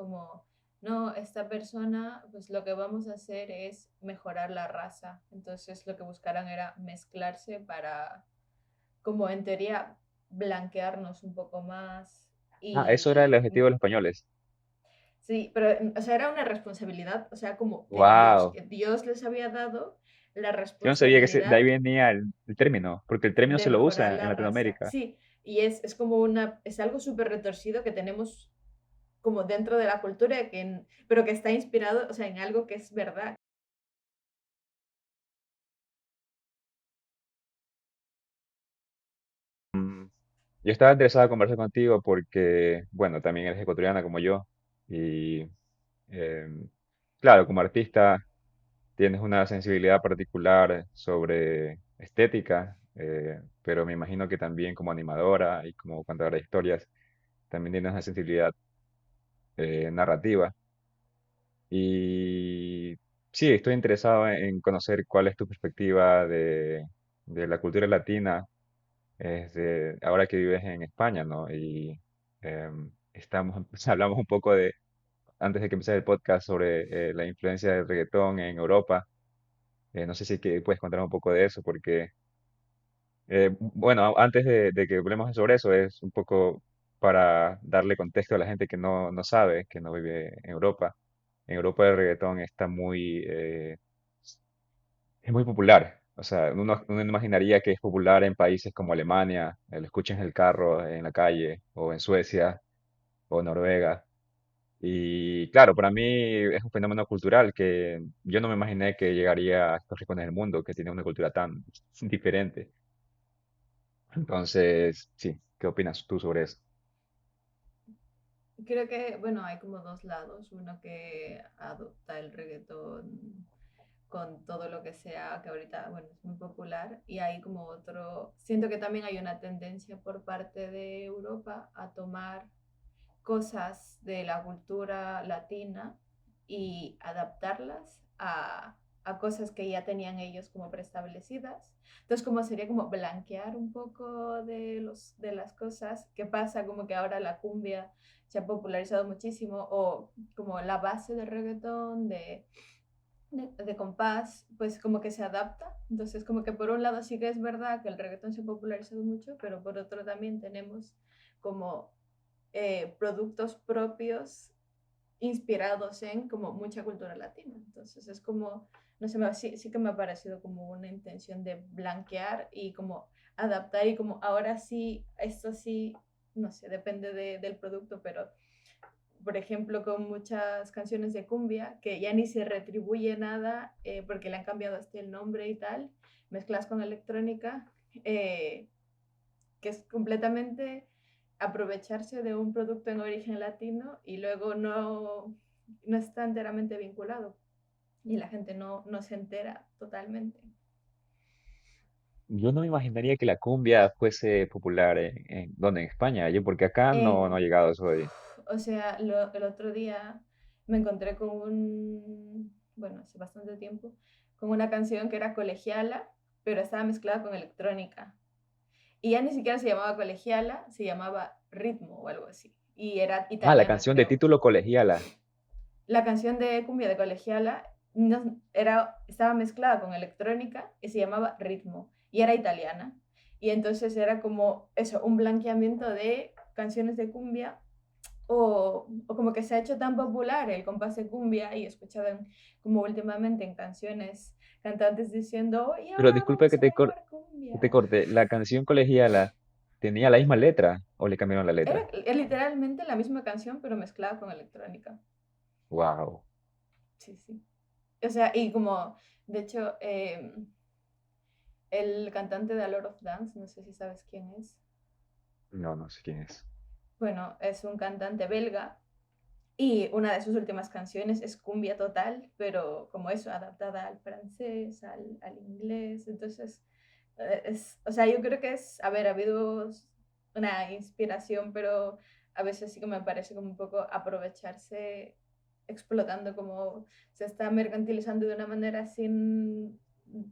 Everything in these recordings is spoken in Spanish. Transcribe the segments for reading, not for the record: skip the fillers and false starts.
como, no, esta persona, pues lo que vamos a hacer es mejorar la raza. Entonces lo que buscaran era mezclarse para, como en teoría, blanquearnos un poco más. Ah, eso era el Y objetivo de los españoles. sí, pero, o sea, era una responsabilidad, o sea, como de Dios, Wow. que Dios les había dado la Yo no sabía que de ahí responsabilidad venía el término, porque el término de se lo usa mejorar en la raza. Latinoamérica. Sí, y es como es algo súper retorcido que tenemos como dentro de la cultura, pero que está inspirado, o sea, en algo que es verdad. Mm, Yo estaba interesado en conversar contigo porque, bueno, también eres ecuatoriana como yo y, em, claro, como artista tienes una sensibilidad particular sobre estética, pero me imagino que también como animadora y como contadora de historias también tienes una sensibilidad narrativa. Y sí, estoy interesado en conocer cuál es tu perspectiva de la cultura latina ahora que vives en España, ¿no? Y hablamos un poco antes de que empezara el podcast sobre la influencia del reggaetón en Europa. No sé si puedes contar un poco de eso, porque, bueno, antes de que hablemos sobre eso, es un poco para darle contexto a la gente que no sabe, que no vive en Europa. En Europa el reggaetón es muy popular. O sea, uno imaginaría que es popular en países como Alemania, lo escuchas en el carro, en la calle, o en Suecia, o Noruega. Y claro, para mí es un fenómeno cultural que yo no me imaginé que llegaría a estos rincones del mundo, que tiene una cultura tan diferente. Entonces, sí, ¿qué opinas tú sobre eso? Creo que, bueno, hay como dos lados, uno que adopta el reggaetón con todo lo que sea, que ahorita, bueno, es muy popular, y hay como otro, siento que también hay una tendencia por parte de Europa a tomar cosas de la cultura latina y adaptarlas a cosas que ya tenían ellos como preestablecidas. Entonces, como sería como blanquear un poco de las cosas. ¿Qué pasa? Como que ahora la cumbia se ha popularizado muchísimo, o como la base del reggaetón, de compás, pues como que se adapta. Entonces, como que por un lado sí que es verdad que el reggaetón se ha popularizado mucho, pero por otro también tenemos como productos propios inspirados en como mucha cultura latina. Entonces es como, no sé, sí, sí que me ha parecido como una intención de blanquear y como adaptar y como ahora sí, esto sí, no sé, depende del producto, pero por ejemplo con muchas canciones de cumbia que ya ni se retribuye nada porque le han cambiado hasta el nombre y tal, mezclas con electrónica, eh, que es completamente aprovecharse de un producto en origen latino y luego no está enteramente vinculado y la gente no se entera totalmente. Yo no me imaginaría que la cumbia fuese popular ¿dónde? En España, yo porque acá no ha En, llegado eso de... o sea, el otro día me encontré con bueno, hace bastante tiempo, con una canción que era colegiala, pero estaba mezclada con electrónica. Y ya ni siquiera se llamaba colegiala, se llamaba ritmo o algo así. Y era Ah, la italiana, canción de creo. título colegiala. La canción de cumbia de colegiala estaba mezclada con electrónica y se llamaba Ritmo y era italiana. Y entonces era como eso, un blanqueamiento de canciones de cumbia o como que se ha hecho tan popular el compás de cumbia y he escuchado como últimamente en canciones cantantes diciendo, y Pero ahora disculpa vamos a bailar que te cumbia. corte, ¿la canción colegiala tenía la misma letra o le cambiaron la letra? Era literalmente la misma canción pero mezclada con electrónica. Wow. Sí, sí. O sea, y como, de hecho, el cantante de A Lot of Dance, no sé si sabes quién es. No, no sé quién es. Bueno, es un cantante belga y una de sus últimas canciones es cumbia total, pero como eso, adaptada al francés, al inglés. Entonces, o sea, yo creo que a ver, ha habido una inspiración, pero a veces sí que me parece como un poco aprovecharse, explotando como se está mercantilizando de una manera sin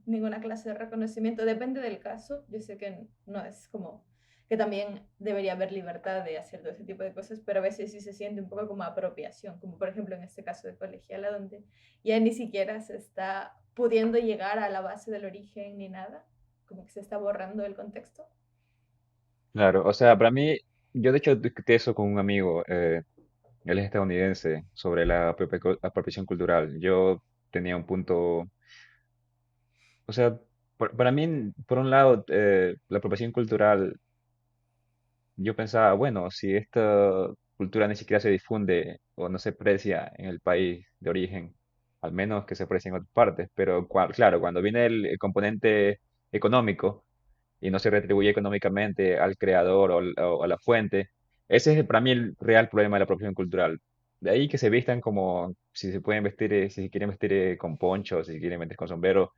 ninguna clase de reconocimiento. Depende del caso. Yo sé que no es como que también debería haber libertad de hacer todo ese tipo de cosas, pero a veces sí se siente un poco como apropiación, como por ejemplo en este caso de colegiala, donde ya ni siquiera se está pudiendo llegar a la base del origen ni nada, como que se está borrando el contexto. Claro, o sea, para mí, yo de hecho discutí eso con un amigo, él es estadounidense, sobre la apropiación cultural. Yo tenía un punto, o sea, para mí, por un lado, la apropiación cultural, yo pensaba, bueno, si esta cultura ni siquiera se difunde o no se aprecia en el país de origen, al menos que se aprecie en otras partes, pero claro, cuando viene el componente económico, y no se retribuye económicamente al creador o a la fuente. Ese es para mí el real problema de la apropiación cultural. De ahí que se vistan como, si se pueden vestir, si se quieren vestir con ponchos, si se quieren vestir con sombrero,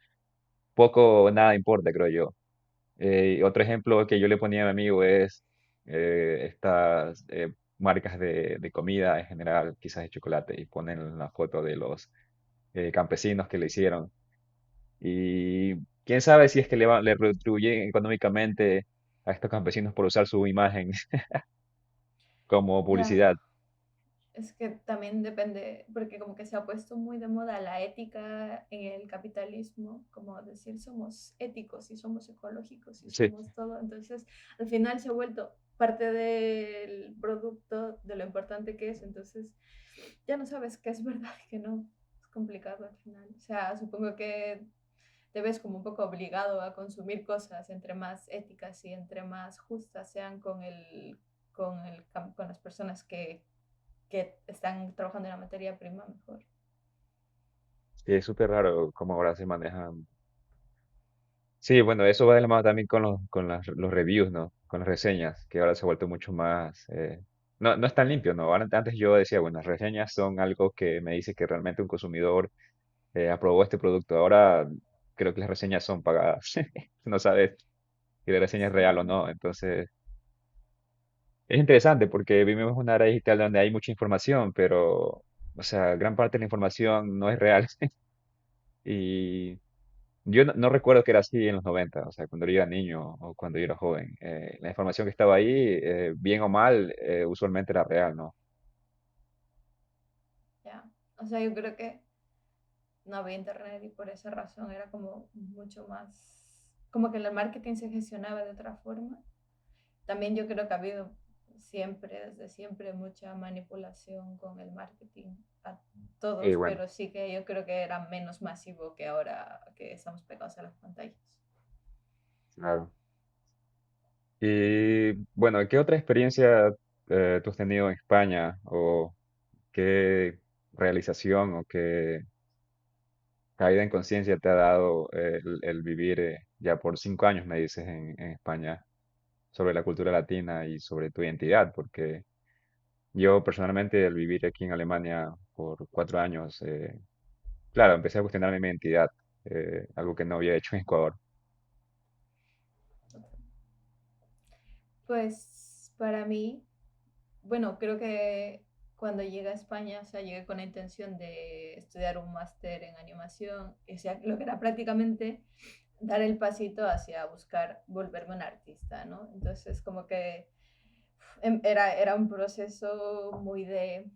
poco o nada importa, creo yo. Otro ejemplo que yo le ponía a mi amigo es estas marcas de comida en general, quizás de chocolate, y ponen la foto de los campesinos que le hicieron. Y quién sabe si es que le retribuyen económicamente a estos campesinos por usar su imagen como Ya, publicidad. es que también depende, porque como que se ha puesto muy de moda la ética en el capitalismo, como decir somos éticos y somos ecológicos y Sí, somos todo. Entonces, al final se ha vuelto parte del producto, de lo importante que es. Entonces, ya no sabes qué es verdad y qué no. Es complicado al final. O sea, supongo que te ves como un poco obligado a consumir cosas entre más éticas y entre más justas sean con las personas que están trabajando en la materia prima mejor. sí, es súper raro cómo ahora se manejan. Sí, bueno, eso va de la mano también con los reviews, ¿no? Con las reseñas, que ahora se ha vuelto mucho más... no, no es tan limpio, ¿no? Antes yo decía, bueno, las reseñas son algo que me dice que realmente un consumidor aprobó este producto. Ahora creo que las reseñas son pagadas. No sabes si la reseña es real o Sí, no. Entonces, es interesante porque vivimos en una era digital donde hay mucha información, pero, o sea, gran parte de la información no es real. Y yo no recuerdo que era así en los 90, o sea, cuando yo era niño o cuando yo era joven. La información que estaba ahí, bien o mal, usualmente era real, ¿no? ya. O sea, yo creo que no había internet y por esa razón era como mucho más, como que el marketing se gestionaba de otra forma. También yo creo que ha habido siempre, desde siempre, mucha manipulación con el marketing a Y todos, bueno, pero sí que yo creo que era menos masivo que ahora que estamos pegados a las pantallas. claro. Y bueno, ¿qué otra experiencia tú has tenido en España? ¿O qué realización o qué caída en conciencia te ha dado el vivir ya por 5 años, me dices, en España, sobre la cultura latina y sobre tu identidad? Porque yo personalmente, al vivir aquí en Alemania por 4 años, claro, empecé a cuestionar mi identidad, algo que no había hecho en Ecuador. Pues para mí, bueno, creo que cuando llegué a España, o sea, llegué con la intención de estudiar un máster en animación, o sea, lo que era prácticamente dar el pasito hacia buscar volverme un artista, ¿no? Entonces, como que era un proceso muy de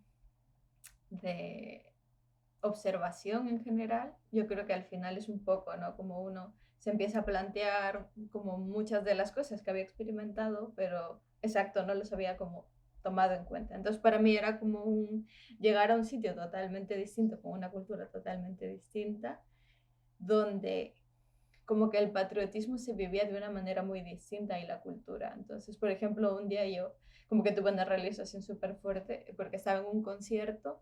observación en general. Yo creo que al final es un poco, ¿no? Como uno se empieza a plantear como muchas de las cosas que había experimentado, pero exacto, no los había como tomado en cuenta. Entonces para mí era como llegar a un sitio totalmente distinto, con una cultura totalmente distinta, donde como que el patriotismo se vivía de una manera muy distinta y la cultura. Entonces, por ejemplo, un día yo como que tuve una realización súper fuerte porque estaba en un concierto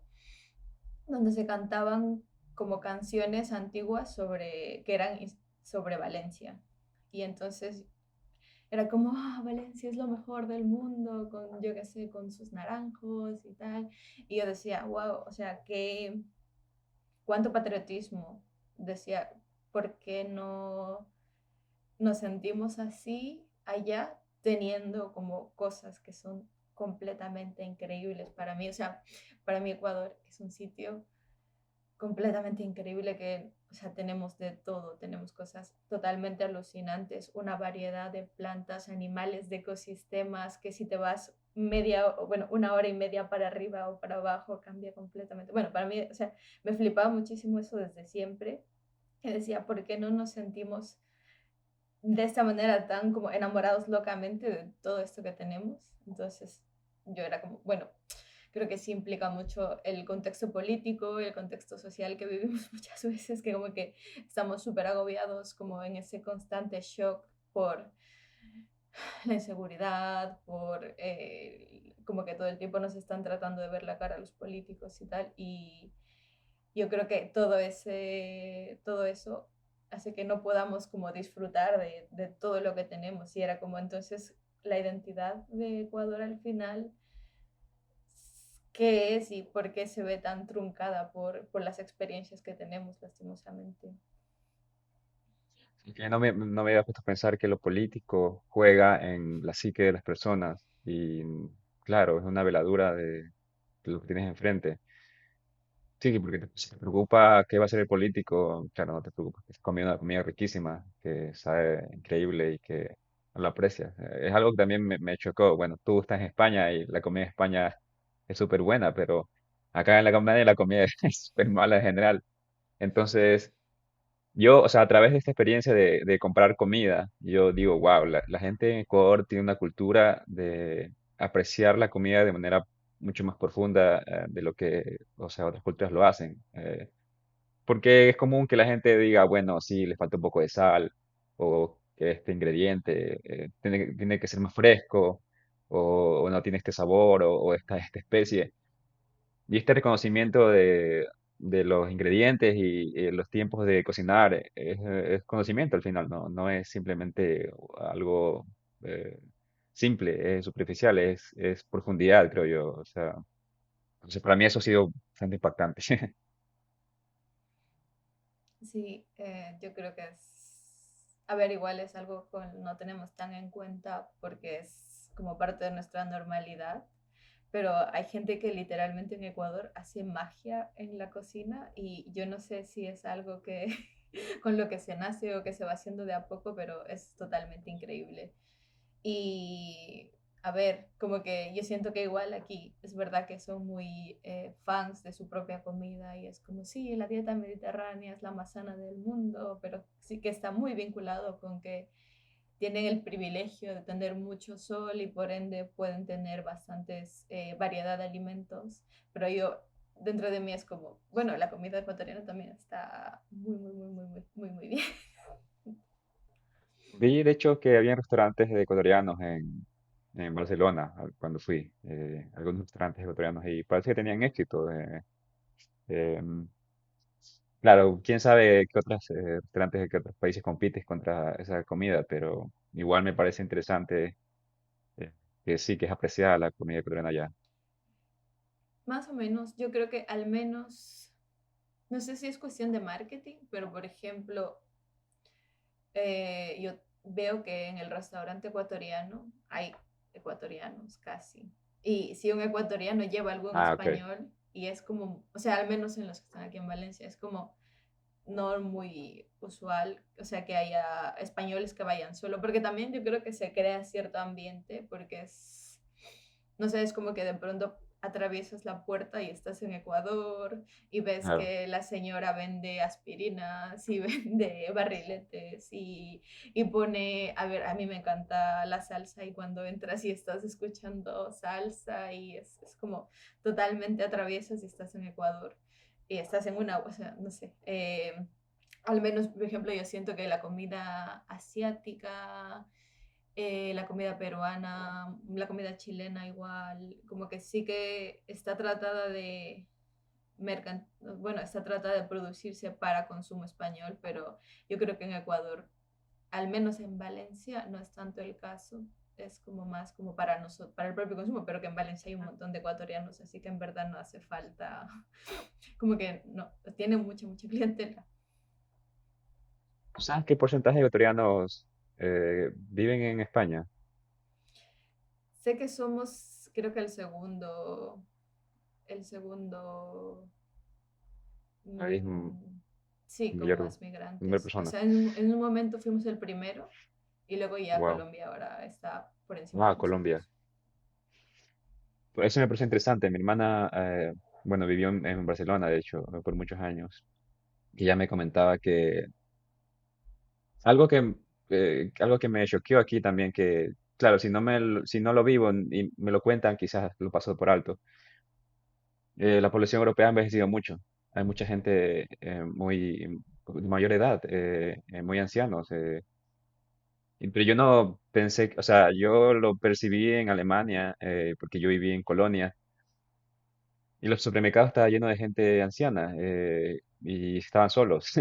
donde se cantaban como canciones antiguas sobre que eran sobre Valencia. Y entonces era como, ah, Valencia es lo mejor del mundo, con, yo qué sé, con sus naranjos y tal. Y yo decía, wow, o sea, cuánto patriotismo. Decía, ¿por qué no nos sentimos así allá teniendo como cosas que son completamente increíbles para mí? O sea, para mí Ecuador es un sitio completamente increíble que, o sea, tenemos de todo, tenemos cosas totalmente alucinantes, una variedad de plantas, animales, de ecosistemas, que si te vas bueno, una hora y media para arriba o para abajo, cambia completamente. Bueno, para mí, o sea, me flipaba muchísimo eso desde siempre, que decía, ¿por qué no nos sentimos de esta manera tan como enamorados locamente de todo esto que tenemos? Entonces, yo era como, bueno, creo que sí implica mucho el contexto político, el contexto social que vivimos muchas veces, que como que estamos súper agobiados como en ese constante shock por la inseguridad, por como que todo el tiempo nos están tratando de ver la cara a los políticos y tal, y yo creo que todo eso hace que no podamos como disfrutar de todo lo que tenemos, y era como entonces la identidad de Ecuador al final qué es y por qué se ve tan truncada por las experiencias que tenemos, lastimosamente. Y que no me había puesto a pensar que lo político juega en la psique de las personas y claro, es una veladura de lo que tienes enfrente. Sí, porque si te preocupa qué va a ser el político, claro, no te preocupes, que estás comiendo una comida riquísima, que sabe increíble y que no lo aprecias. Es algo que también me chocó. Bueno, tú estás en España y la comida en España es súper buena, pero acá en la comedia la comida es súper mala en general. Entonces, yo, o sea, a través de esta experiencia de comprar comida, yo digo, wow, la gente en Ecuador tiene una cultura de apreciar la comida de manera mucho más profunda de lo que, o sea, otras culturas lo hacen. Porque es común que la gente diga, bueno, sí, le falta un poco de sal, o que este ingrediente tiene que ser más fresco, o no tiene este sabor, o esta especie. Y este reconocimiento de los ingredientes y los tiempos de cocinar es conocimiento al final, no es simplemente algo eh, simple, es superficial, es profundidad, creo yo. O sea, entonces para mí eso ha sido bastante impactante. Sí, yo creo que es, a ver, igual es algo que no tenemos tan en cuenta porque es como parte de nuestra normalidad, pero hay gente que literalmente en Ecuador hace magia en la cocina y yo no sé si es algo que con lo que se nace o que se va haciendo de a poco, pero es totalmente increíble. Y a ver, como que yo siento que igual aquí es verdad que son muy fans de su propia comida y es como, sí, la dieta mediterránea es la más sana del mundo, pero sí que está muy vinculado con que tienen el privilegio de tener mucho sol y por ende pueden tener bastantes variedad de alimentos, pero yo dentro de mí es como, bueno, la comida ecuatoriana también está muy bien. Vi, de hecho, que había restaurantes ecuatorianos en Barcelona cuando fui, algunos restaurantes ecuatorianos, y parece que tenían éxito. Em, claro, quién sabe qué otros restaurantes de qué otros países compites contra esa comida, pero igual me parece interesante que sí, que es apreciada la comida ecuatoriana allá. Más o menos, yo creo que al menos, no sé si es cuestión de marketing, pero por ejemplo, yo veo que en el restaurante ecuatoriano hay ecuatorianos casi. Y si un ecuatoriano lleva algo en Ah, ok. español y es como, o sea, al menos en los que están aquí en Valencia, es como no muy usual, o sea, que haya españoles que vayan solo, porque también yo creo que se crea cierto ambiente, porque es, no sé, es como que de pronto atraviesas la puerta y estás en Ecuador y ves Claro. que la señora vende aspirinas y vende barriletes y pone, a ver, a mí me encanta la salsa y cuando entras y estás escuchando salsa y es como totalmente atraviesas y estás en Ecuador y estás en una, o sea, no sé, al menos, por ejemplo, yo siento que la comida asiática, la comida peruana, la comida chilena igual, como que sí que está tratada de bueno, está tratada de producirse para consumo español, pero yo creo que en Ecuador, al menos en Valencia, no es tanto el caso. Es como más como para nosotros, para el propio consumo, pero que en Valencia hay un montón de ecuatorianos, así que en verdad no hace falta, como que no, tiene mucha clientela. ¿Tú sabes qué porcentaje de ecuatorianos viven en España? Sé que somos, creo que el segundo Ahí es Sí, con mayor más número de migrantes. O personas. sea, en un momento fuimos el primero y luego ya Wow. Colombia ahora está por encima de Ah, Colombia. nosotros. Pues eso me parece interesante. Mi hermana, bueno, vivió en Barcelona, de hecho, por muchos años. Y ella me comentaba que algo que me choqueó aquí también, que, claro, si no lo vivo y me lo cuentan, quizás lo paso por alto. La población europea ha envejecido mucho. Hay mucha gente de mayor edad, muy ancianos. Pero yo no pensé, o sea, yo lo percibí en Alemania, porque yo viví en Colonia, y los supermercados estaban llenos de gente anciana, y estaban solos,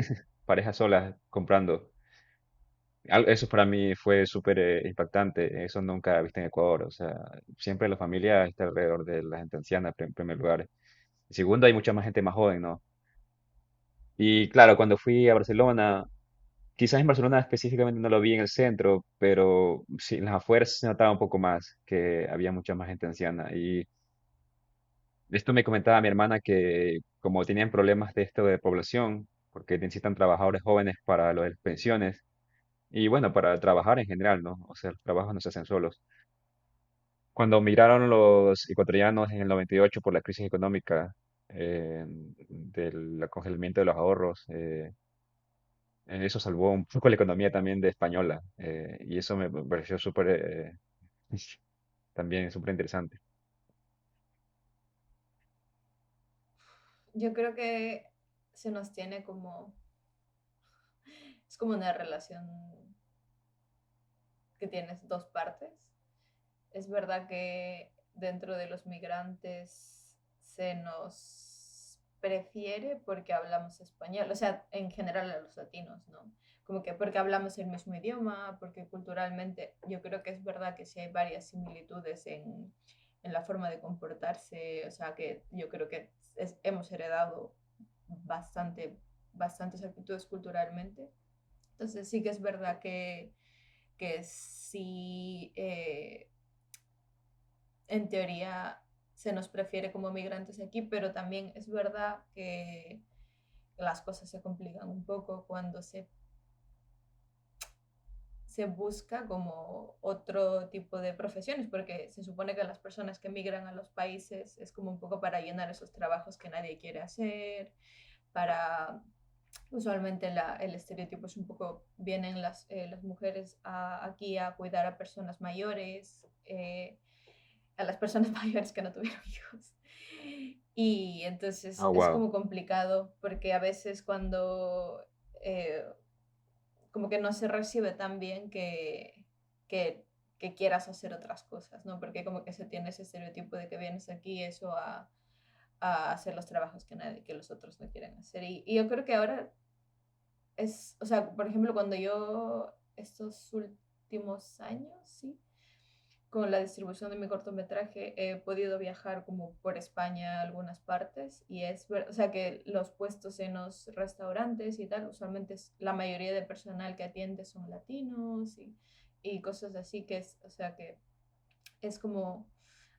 parejas solas comprando. Eso para mí fue súper impactante. Eso nunca he visto en Ecuador. O sea, siempre la familia está alrededor de la gente anciana, en primer lugar. Y segundo, hay mucha más gente más joven, ¿no? Y claro, cuando fui a Barcelona, quizás en Barcelona específicamente no lo vi en el centro, pero sí, en las afueras se notaba un poco más que había mucha más gente anciana. Y esto me comentaba mi hermana que como tenían problemas de esto de población, porque necesitan trabajadores jóvenes para lo de las pensiones, y bueno, para trabajar en general, ¿no? O sea, los trabajos no se hacen solos. Cuando migraron los ecuatorianos en el 98 por la crisis económica, del congelamiento de los ahorros, eso salvó un poco la economía también de española, y eso me pareció súper, también súper interesante. Yo creo que se nos tiene como, es como una relación que tienes dos partes. Es verdad que dentro de los migrantes se nos prefiere porque hablamos español, o sea, en general a los latinos, ¿no? Como que porque hablamos el mismo idioma, porque culturalmente yo creo que es verdad que sí hay varias similitudes en la forma de comportarse, o sea, que yo creo que hemos heredado bastante, bastantes actitudes culturalmente. Entonces sí que es verdad que sí, en teoría se nos prefiere como migrantes aquí, pero también es verdad que las cosas se complican un poco cuando se busca como otro tipo de profesiones, porque se supone que las personas que migran a los países es como un poco para llenar esos trabajos que nadie quiere hacer, para usualmente el estereotipo es un poco, vienen las mujeres aquí a cuidar a personas mayores, a las personas mayores que no tuvieron hijos. Y entonces Ah, es wow. como complicado porque a veces cuando como que no se recibe tan bien que, que quieras hacer otras cosas, ¿no? Porque como que se tiene ese estereotipo de que vienes aquí eso a hacer los trabajos que los otros no quieren hacer. Y yo creo que ahora es, o sea, por ejemplo, cuando yo estos últimos años, sí, con la distribución de mi cortometraje he podido viajar como por España a algunas partes y o sea que los puestos en los restaurantes y tal, usualmente la mayoría de personal que atiende son latinos y cosas así que es, o sea que es como,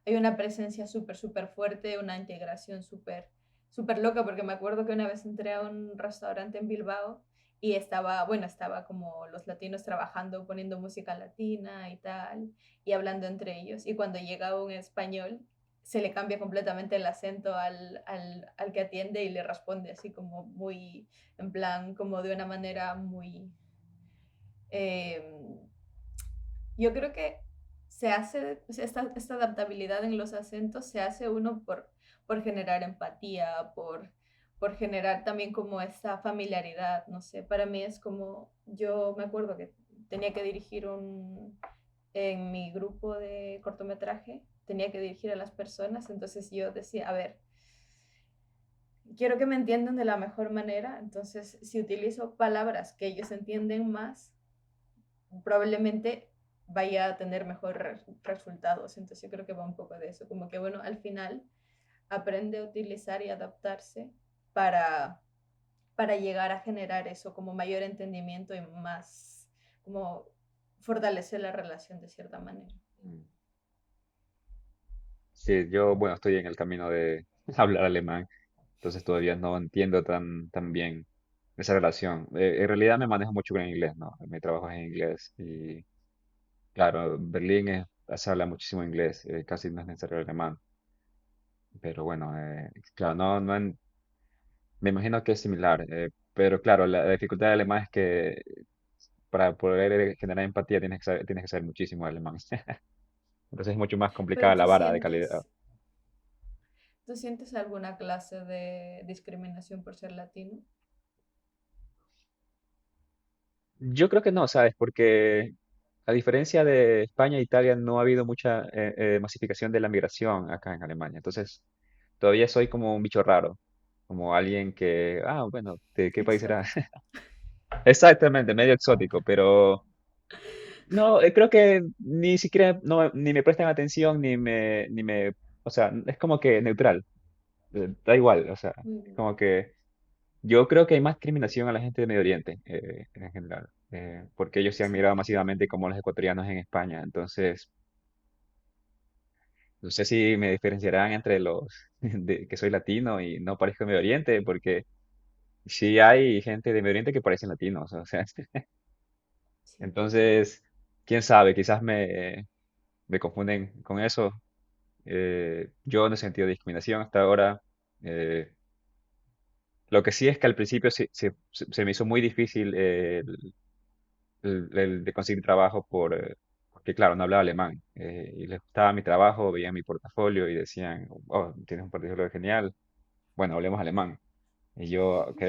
hay una presencia súper, súper fuerte, una integración súper, súper loca, porque me acuerdo que una vez entré a un restaurante en Bilbao y estaba, bueno, estaba como los latinos trabajando, poniendo música latina y tal, y hablando entre ellos, y cuando llega un español, se le cambia completamente el acento al que atiende y le responde así como muy, en plan, como de una manera muy, eh, yo creo que se hace, esta adaptabilidad en los acentos se hace uno por generar empatía, por generar también como esta familiaridad, no sé, para mí es como, yo me acuerdo que tenía que dirigir en mi grupo de cortometraje, tenía que dirigir a las personas, entonces yo decía, a ver, quiero que me entiendan de la mejor manera, entonces si utilizo palabras que ellos entienden más, probablemente vaya a tener mejores resultados. Entonces yo creo que va un poco de eso, como que bueno, al final aprende a utilizar y adaptarse para, para llegar a generar eso como mayor entendimiento y más como fortalecer la relación de cierta manera. Mm. Sí, yo, bueno, estoy en el camino de hablar alemán. entonces todavía no entiendo tan bien esa relación. En realidad me manejo mucho con el inglés, ¿no? Mi trabajo es en inglés y claro, Berlín se habla muchísimo inglés, casi no es necesario el alemán, pero bueno, claro, me imagino que es similar, pero claro, la dificultad del alemán es que para poder generar empatía tienes que saber muchísimo alemán. Entonces es mucho más Pero complicada la vara de calidad. ¿tú sientes alguna clase de discriminación por ser latino? Yo creo que no, ¿sabes? Porque a diferencia de España e Italia, no ha habido mucha masificación de la migración acá en Alemania. Entonces, todavía soy como un bicho raro, como alguien que, bueno, ¿de qué país era? Exótico. Exactamente, medio exótico, pero no, creo que ni siquiera, no, ni me prestan atención, o sea, es como que neutral, da igual, o sea, Muy es bien. como que yo creo que hay más discriminación a la gente de Medio Oriente en general, porque ellos se han Sí, migrado masivamente como los ecuatorianos en España. Entonces, no sé si me diferenciarán entre los de que soy latino y no parezco de Medio Oriente, porque sí hay gente de Medio Oriente que parecen latinos. O sea, sí. entonces, quién sabe, quizás me confunden con eso. Yo no he sentido discriminación hasta ahora. Eh, lo que sí es que al principio se me hizo muy difícil el de conseguir trabajo porque, claro, no hablaba alemán. Y les gustaba mi trabajo, veían mi portafolio y decían, oh, tienes un portafolio genial, bueno, hablemos alemán. Y yo, ok,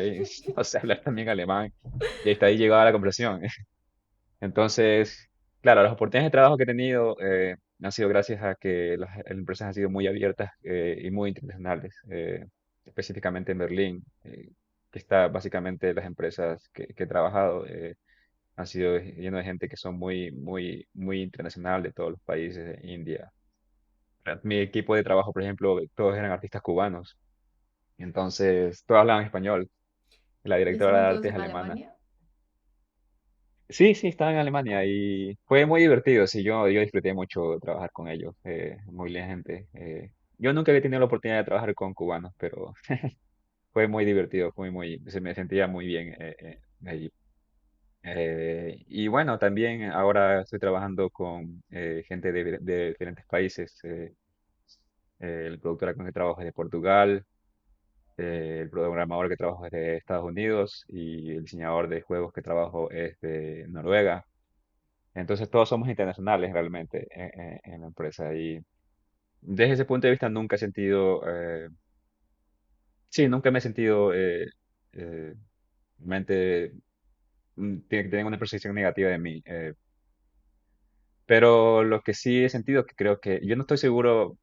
no sé hablar también alemán. Y hasta ahí llegaba la conversación. Entonces, claro, las oportunidades de trabajo que he tenido han sido gracias a que las empresas han sido muy abiertas y muy internacionales, específicamente en Berlín, que está básicamente las empresas que he trabajado. Han sido lleno de gente que son muy internacional de todos los países, de India. Mi equipo de trabajo, por ejemplo, todos eran artistas cubanos, entonces todos hablaban español. La ¿Y directora estaban de arte todos es en alemana. Alemania? Sí, sí, estaba en Alemania y fue muy divertido. Sí, yo disfruté mucho trabajar con ellos. Muy bien gente. Yo nunca había tenido la oportunidad de trabajar con cubanos, pero fue muy divertido, se me sentía muy bien allí. Y bueno, también ahora estoy trabajando con gente de diferentes países. El productor con el que trabajo es de Portugal, el programador que trabajo es de Estados Unidos y el diseñador de juegos que trabajo es de Noruega. Entonces todos somos internacionales realmente en la empresa y desde ese punto de vista nunca he sentido, sí, nunca me he sentido eh, realmente tiene que tener una percepción negativa de mí. Pero lo que sí he sentido, que creo que yo no estoy seguro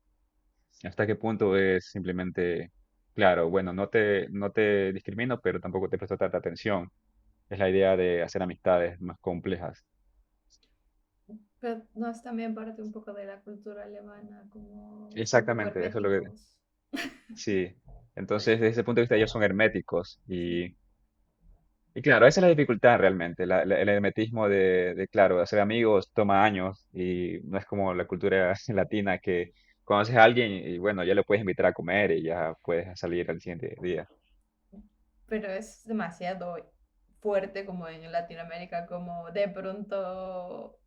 hasta qué punto es simplemente, claro, bueno, no te discrimino, pero tampoco te presto tanta atención. Es la idea de hacer amistades más complejas. Pero no es también parte un poco de la cultura alemana, como ser un poco Exactamente, eso es lo que, herméticos. sí. Entonces, desde ese punto de vista, ellos son herméticos y claro, esa es la dificultad realmente, el hermetismo claro, hacer amigos toma años y no es como la cultura latina que conoces a alguien y bueno, ya lo puedes invitar a comer y ya puedes salir al siguiente día. Pero es demasiado fuerte como en Latinoamérica, como de pronto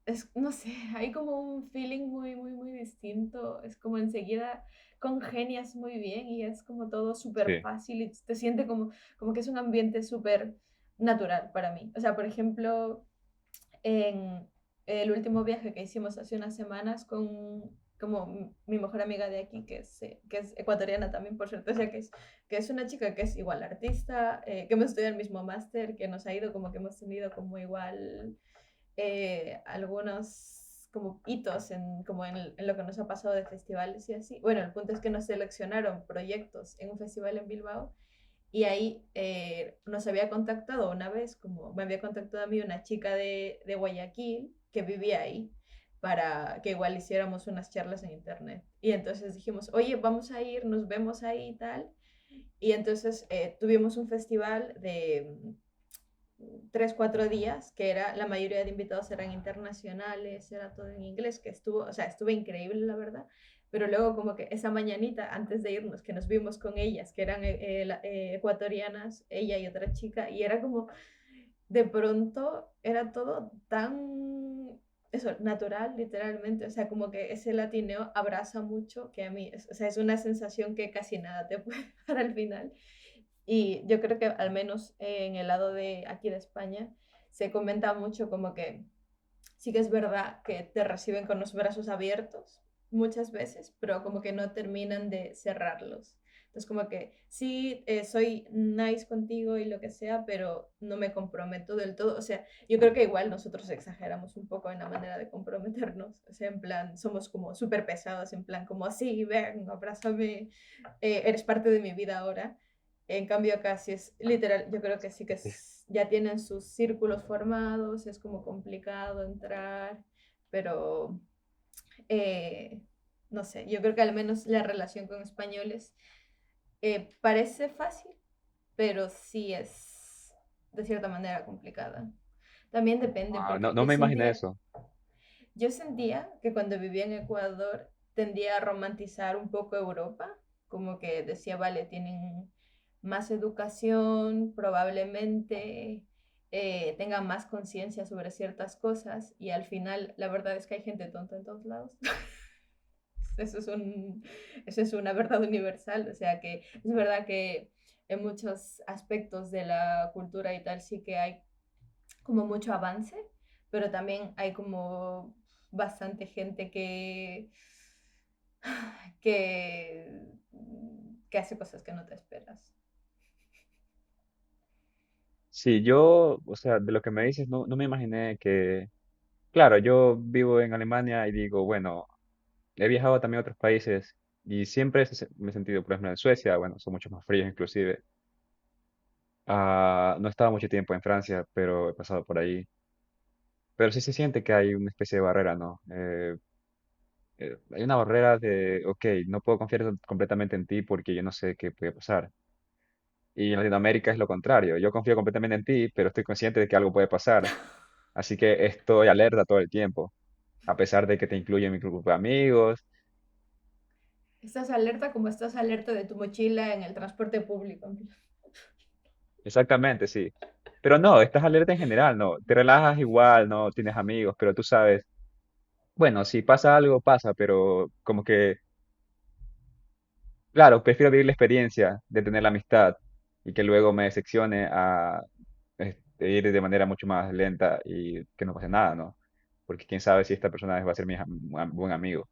es, no sé, hay como un feeling muy distinto. Es como enseguida congenias muy bien y es como todo súper Sí, fácil y te siente como que es un ambiente súper natural para mí. O sea, por ejemplo, en el último viaje que hicimos hace unas semanas con como mi mejor amiga de aquí, que es ecuatoriana también, por cierto, o sea, que es una chica que es igual artista, que hemos estudiado el mismo máster, que nos ha ido como que hemos tenido como igual algunos como hitos como en lo que nos ha pasado de festivales y así. Bueno, el punto es que nos seleccionaron proyectos en un festival en Bilbao y ahí nos había contactado una vez, como me había contactado a mí una chica de Guayaquil que vivía ahí para que igual hiciéramos unas charlas en internet. Y entonces dijimos, oye, vamos a ir, nos vemos ahí y tal. Y entonces tuvimos un festival de 3, 4 días, que era, la mayoría de invitados eran internacionales, era todo en inglés, que estuvo, o sea, estuvo increíble, la verdad, pero luego como que esa mañanita antes de irnos, que nos vimos con ellas, que eran ecuatorianas, ella y otra chica, y era como, de pronto era todo tan, eso, natural, literalmente, o sea, como que ese latineo abraza mucho, que a mí, o sea, es una sensación que casi nada te puede dar al final. Y yo creo que al menos en el lado de aquí de España se comenta mucho como que sí que es verdad que te reciben con los brazos abiertos muchas veces, pero como que no terminan de cerrarlos. Entonces como que sí, soy nice contigo y lo que sea, pero no me comprometo del todo. O sea, yo creo que igual nosotros exageramos un poco en la manera de comprometernos. O sea, en plan, somos como súper pesados, en plan como, sí, ven, abrázame, eres parte de mi vida ahora. En cambio acá sí es literal, yo creo que sí que ya tienen sus círculos formados, es como complicado entrar, pero eh, no sé, yo creo que al menos la relación con españoles parece fácil, pero sí es de cierta manera complicada. También depende, Wow, no, porque no me imaginé eso. yo sentía que cuando vivía en Ecuador tendía a romantizar un poco Europa, como que decía, vale, tienen más educación, probablemente tengan más conciencia sobre ciertas cosas y al final la verdad es que hay gente tonta en todos lados. Eso es, eso es una verdad universal, o sea que es verdad que en muchos aspectos de la cultura y tal sí que hay como mucho avance, pero también hay como bastante gente que, que hace cosas que no te esperas. Sí, yo, o sea, de lo que me dices, no, no me imaginé que, claro, yo vivo en Alemania y digo, bueno, he viajado también a otros países y siempre me he sentido, por ejemplo, en Suecia, bueno, son mucho más fríos inclusive. No he estado mucho tiempo en Francia, pero he pasado por ahí. Pero sí se siente que hay una especie de barrera, ¿no? Hay una barrera de, ok, no puedo confiar completamente en ti porque yo no sé qué puede pasar. Y en Latinoamérica es lo contrario. Yo confío completamente en ti, pero estoy consciente de que algo puede pasar. Así que estoy alerta todo el tiempo, a pesar de que te incluyo en mi grupo de amigos. Estás alerta como estás alerta de tu mochila en el transporte público. Exactamente, sí. Pero no, estás alerta en general, no. Te relajas igual, no tienes amigos, pero tú sabes, bueno, si pasa algo, pasa, pero como que, claro, prefiero vivir la experiencia de tener la amistad y que luego me decepcione a ir de manera mucho más lenta y que no pase nada, ¿no? Porque quién sabe si esta persona va a ser buen amigo.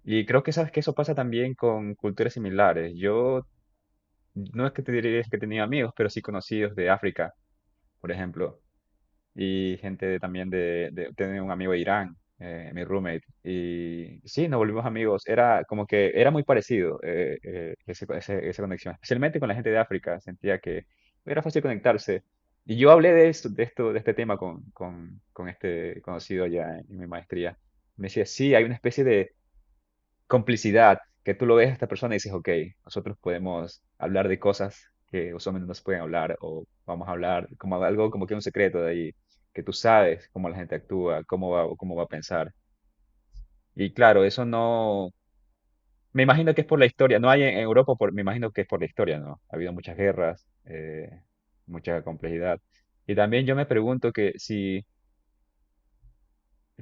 Y creo que sabes que eso pasa también con culturas similares. Yo no es que te diría que tenía amigos, pero sí conocidos de África, por ejemplo, y gente también tenía un amigo de Irán, mi roommate, y sí, nos volvimos amigos. Era como que era muy parecido esa conexión, especialmente con la gente de África. Sentía que era fácil conectarse. Y yo hablé de este tema con este conocido ya en mi maestría. Me decía, sí, hay una especie de complicidad, que tú lo ves a esta persona y dices, ok, nosotros podemos hablar de cosas que usualmente no se pueden hablar, o vamos a hablar como algo como que un secreto de ahí, que tú sabes cómo la gente actúa, cómo va a pensar. Y claro, eso no, me imagino que es por la historia, no hay en Europa, me imagino que es por la historia, ¿no? Ha habido muchas guerras, mucha complejidad. Y también yo me pregunto que si,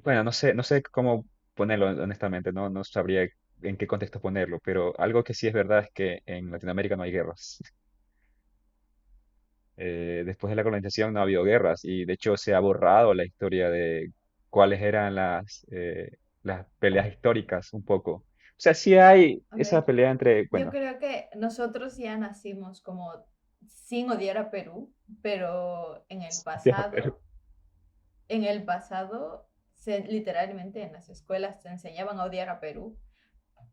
bueno, no sé cómo ponerlo honestamente, no sabría en qué contexto ponerlo, pero algo que sí es verdad es que en Latinoamérica no hay guerras. Después de la colonización no ha habido guerras y de hecho se ha borrado la historia de cuáles eran las peleas históricas un poco. O sea, sí hay A esa ver, pelea entre, yo bueno, creo que nosotros ya nacimos como sin odiar a Perú, pero pero en el pasado, literalmente en las escuelas te enseñaban a odiar a Perú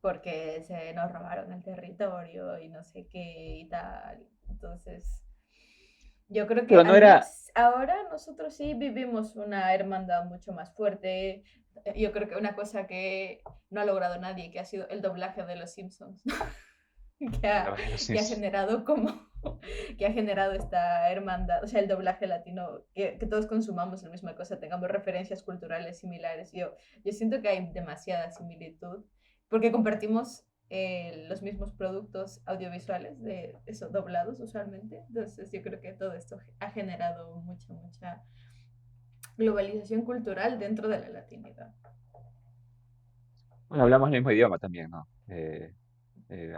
porque se nos robaron el territorio y no sé qué y tal. Entonces, yo creo que pero no al menos era, ahora nosotros sí vivimos una hermandad mucho más fuerte. Yo creo que una cosa que no ha logrado nadie, que ha sido el doblaje de los Simpsons, que ha, no, no sé, que ha generado como que ha generado esta hermandad, o sea, el doblaje latino, que todos consumamos la misma cosa, tengamos referencias culturales similares. Yo siento que hay demasiada similitud porque compartimos los mismos productos audiovisuales, de eso, doblados usualmente. Entonces yo creo que todo esto ha generado mucha globalización cultural dentro de la latinidad. Bueno, hablamos el mismo idioma también, ¿no?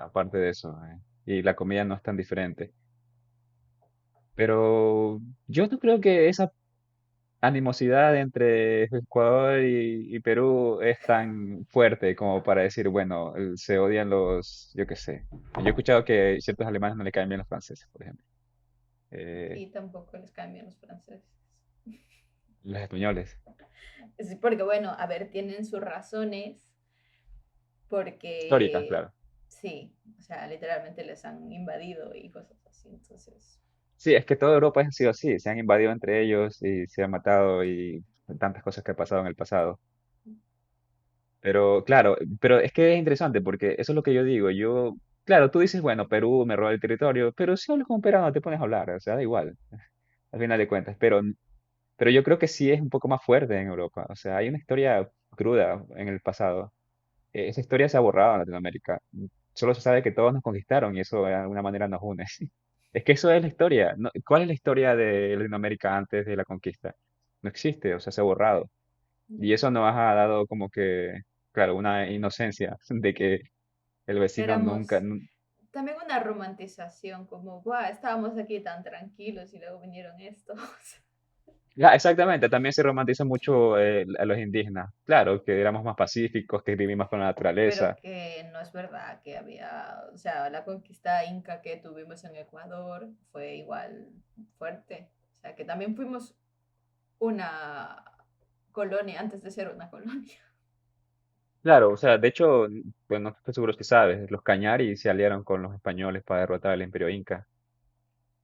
Aparte de eso, y la comida no es tan diferente. Pero yo no creo que esa animosidad entre Ecuador y Perú es tan fuerte como para decir, bueno, se odian los, yo qué sé. Yo he escuchado que ciertos alemanes no le caen bien los franceses, por ejemplo. Eh, Y tampoco les cambian los franceses. los españoles. Es porque, bueno, a ver, tienen sus razones, Históricas, porque claro. sí, o sea, literalmente les han invadido y cosas así. Entonces, Sí, es que toda Europa ha sido así, se han invadido entre ellos y se han matado y tantas cosas que han pasado en el pasado. Pero claro, pero es que es interesante porque eso es lo que yo digo. Yo, claro, tú dices, bueno, Perú me roba el territorio, pero si hablas con un peruano te pones a hablar, o sea, da igual, al final de cuentas. Pero yo creo que sí es un poco más fuerte en Europa. O sea, hay una historia cruda en el pasado. Esa historia se ha borrado en Latinoamérica. Solo se sabe que todos nos conquistaron y eso de alguna manera nos une. Es que eso es la historia. ¿Cuál es la historia de Latinoamérica antes de la conquista? No existe, o sea, se ha borrado. Y ya. eso nos ha dado como que, claro, una inocencia de que el vecino nunca, Éramos también una romantización, como, guau, estábamos aquí tan tranquilos y luego vinieron estos. Exactamente, también se romantiza mucho a los indígenas. Claro, que éramos más pacíficos, que vivimos con la Pero naturaleza. que no es verdad que había, o sea, la conquista inca que tuvimos en Ecuador fue igual fuerte. O sea, que también fuimos una colonia antes de ser una colonia. Claro, o sea, de hecho, pues no estoy seguro si sabes, los Cañari se aliaron con los españoles para derrotar al Imperio Inca.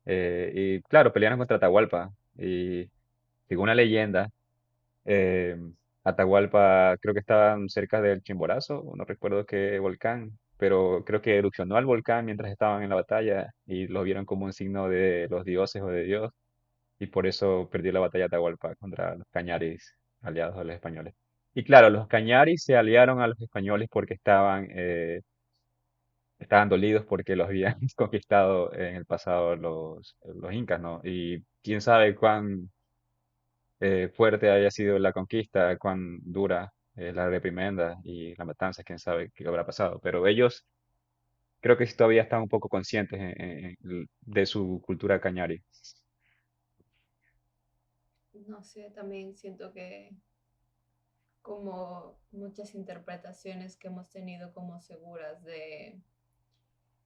Y claro, pelearon contra Atahualpa. Y según la leyenda, eh, Atahualpa creo que estaban cerca del Chimborazo, no recuerdo qué volcán, pero creo que erupcionó al volcán mientras estaban en la batalla y lo vieron como un signo de los dioses o de Dios. Y por eso perdió la batalla de Atahualpa contra los Cañaris aliados a los españoles. Y claro, los Cañaris se aliaron a los españoles porque estaban dolidos porque los habían conquistado en el pasado los incas, ¿no? Y quién sabe cuán fuerte haya sido la conquista, cuán dura la reprimenda y la matanza, quién sabe qué habrá pasado. Pero ellos creo que sí todavía están un poco conscientes de su cultura cañari. No sé, también siento que como muchas interpretaciones que hemos tenido como seguras de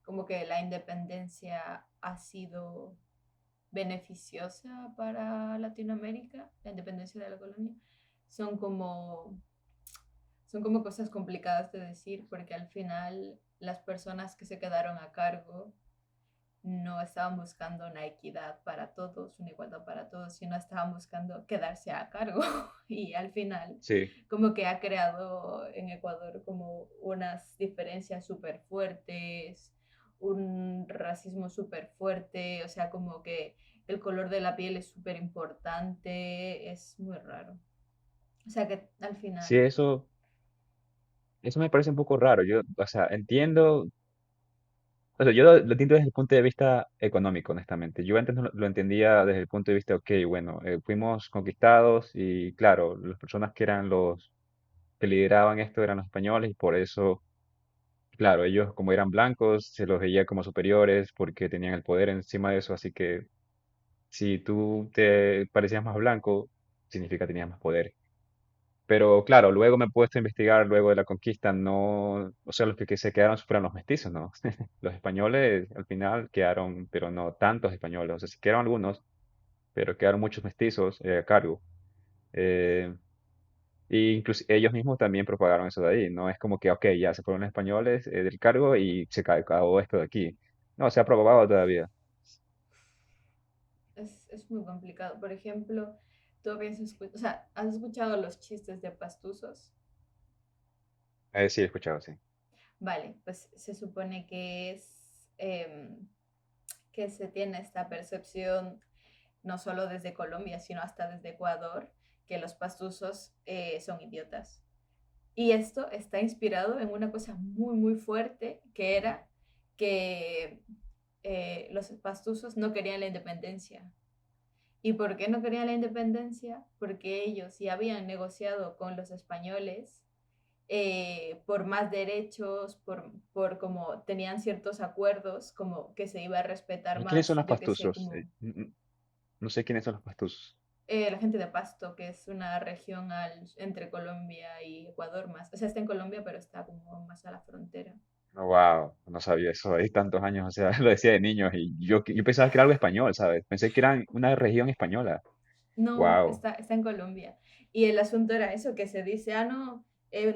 como que la independencia ha sido beneficiosa para Latinoamérica, la independencia de la colonia, son como, son como cosas complicadas de decir porque al final las personas que se quedaron a cargo no estaban buscando una equidad para todos, una igualdad para todos, sino estaban buscando quedarse a cargo y al final Sí, como que ha creado en Ecuador como unas diferencias súper fuertes, un racismo súper fuerte, o sea, como que el color de la piel es súper importante, es muy raro. O sea que al sí, final, eso me parece un poco raro. Yo, o sea, entiendo, o sea, yo lo entiendo desde el punto de vista económico, honestamente. Yo antes no lo entendía desde el punto de vista, ok, bueno, fuimos conquistados y claro, las personas que eran los que lideraban esto eran los españoles y por eso, claro, ellos como eran blancos se los veía como superiores porque tenían el poder encima de eso, así que si tú te parecías más blanco, significa que tenías más poder. Pero claro, luego me he puesto a investigar luego de la conquista, no, o sea, los que se quedaron fueron los mestizos, ¿no? Los españoles al final quedaron, pero no tantos españoles, o sea, sí quedaron algunos, pero quedaron muchos mestizos a cargo. Eh, y incluso ellos mismos también propagaron eso de ahí, no es como que, ok, ya se fueron los españoles del cargo y se acabó esto de aquí. No, se ha propagado todavía. es muy complicado. Por ejemplo, tú habías escuchado, o sea, ¿has escuchado los chistes de pastuzos? Sí, he escuchado, sí. Vale, pues se supone que es que se tiene esta percepción no solo desde Colombia, sino hasta desde Ecuador, que los pastuzos son idiotas. Y esto está inspirado en una cosa muy, muy fuerte, que era que los pastusos no querían la independencia. ¿Y por qué no querían la independencia? Porque ellos ya habían negociado con los españoles por más derechos, por como tenían ciertos acuerdos, como que se iba a respetar ¿Y quiénes son más, los yo qué sé, pastusos? como No sé quiénes son los pastusos. la gente de Pasto, que es una región entre Colombia y Ecuador más. O sea, está en Colombia, pero está como más a la frontera. No, wow, no sabía eso, hay tantos años, o sea, lo decía de niños y yo pensaba que era algo español, ¿sabes? Pensé que era una región española. No, Wow. está en Colombia. Y el asunto era eso, que se dice, no,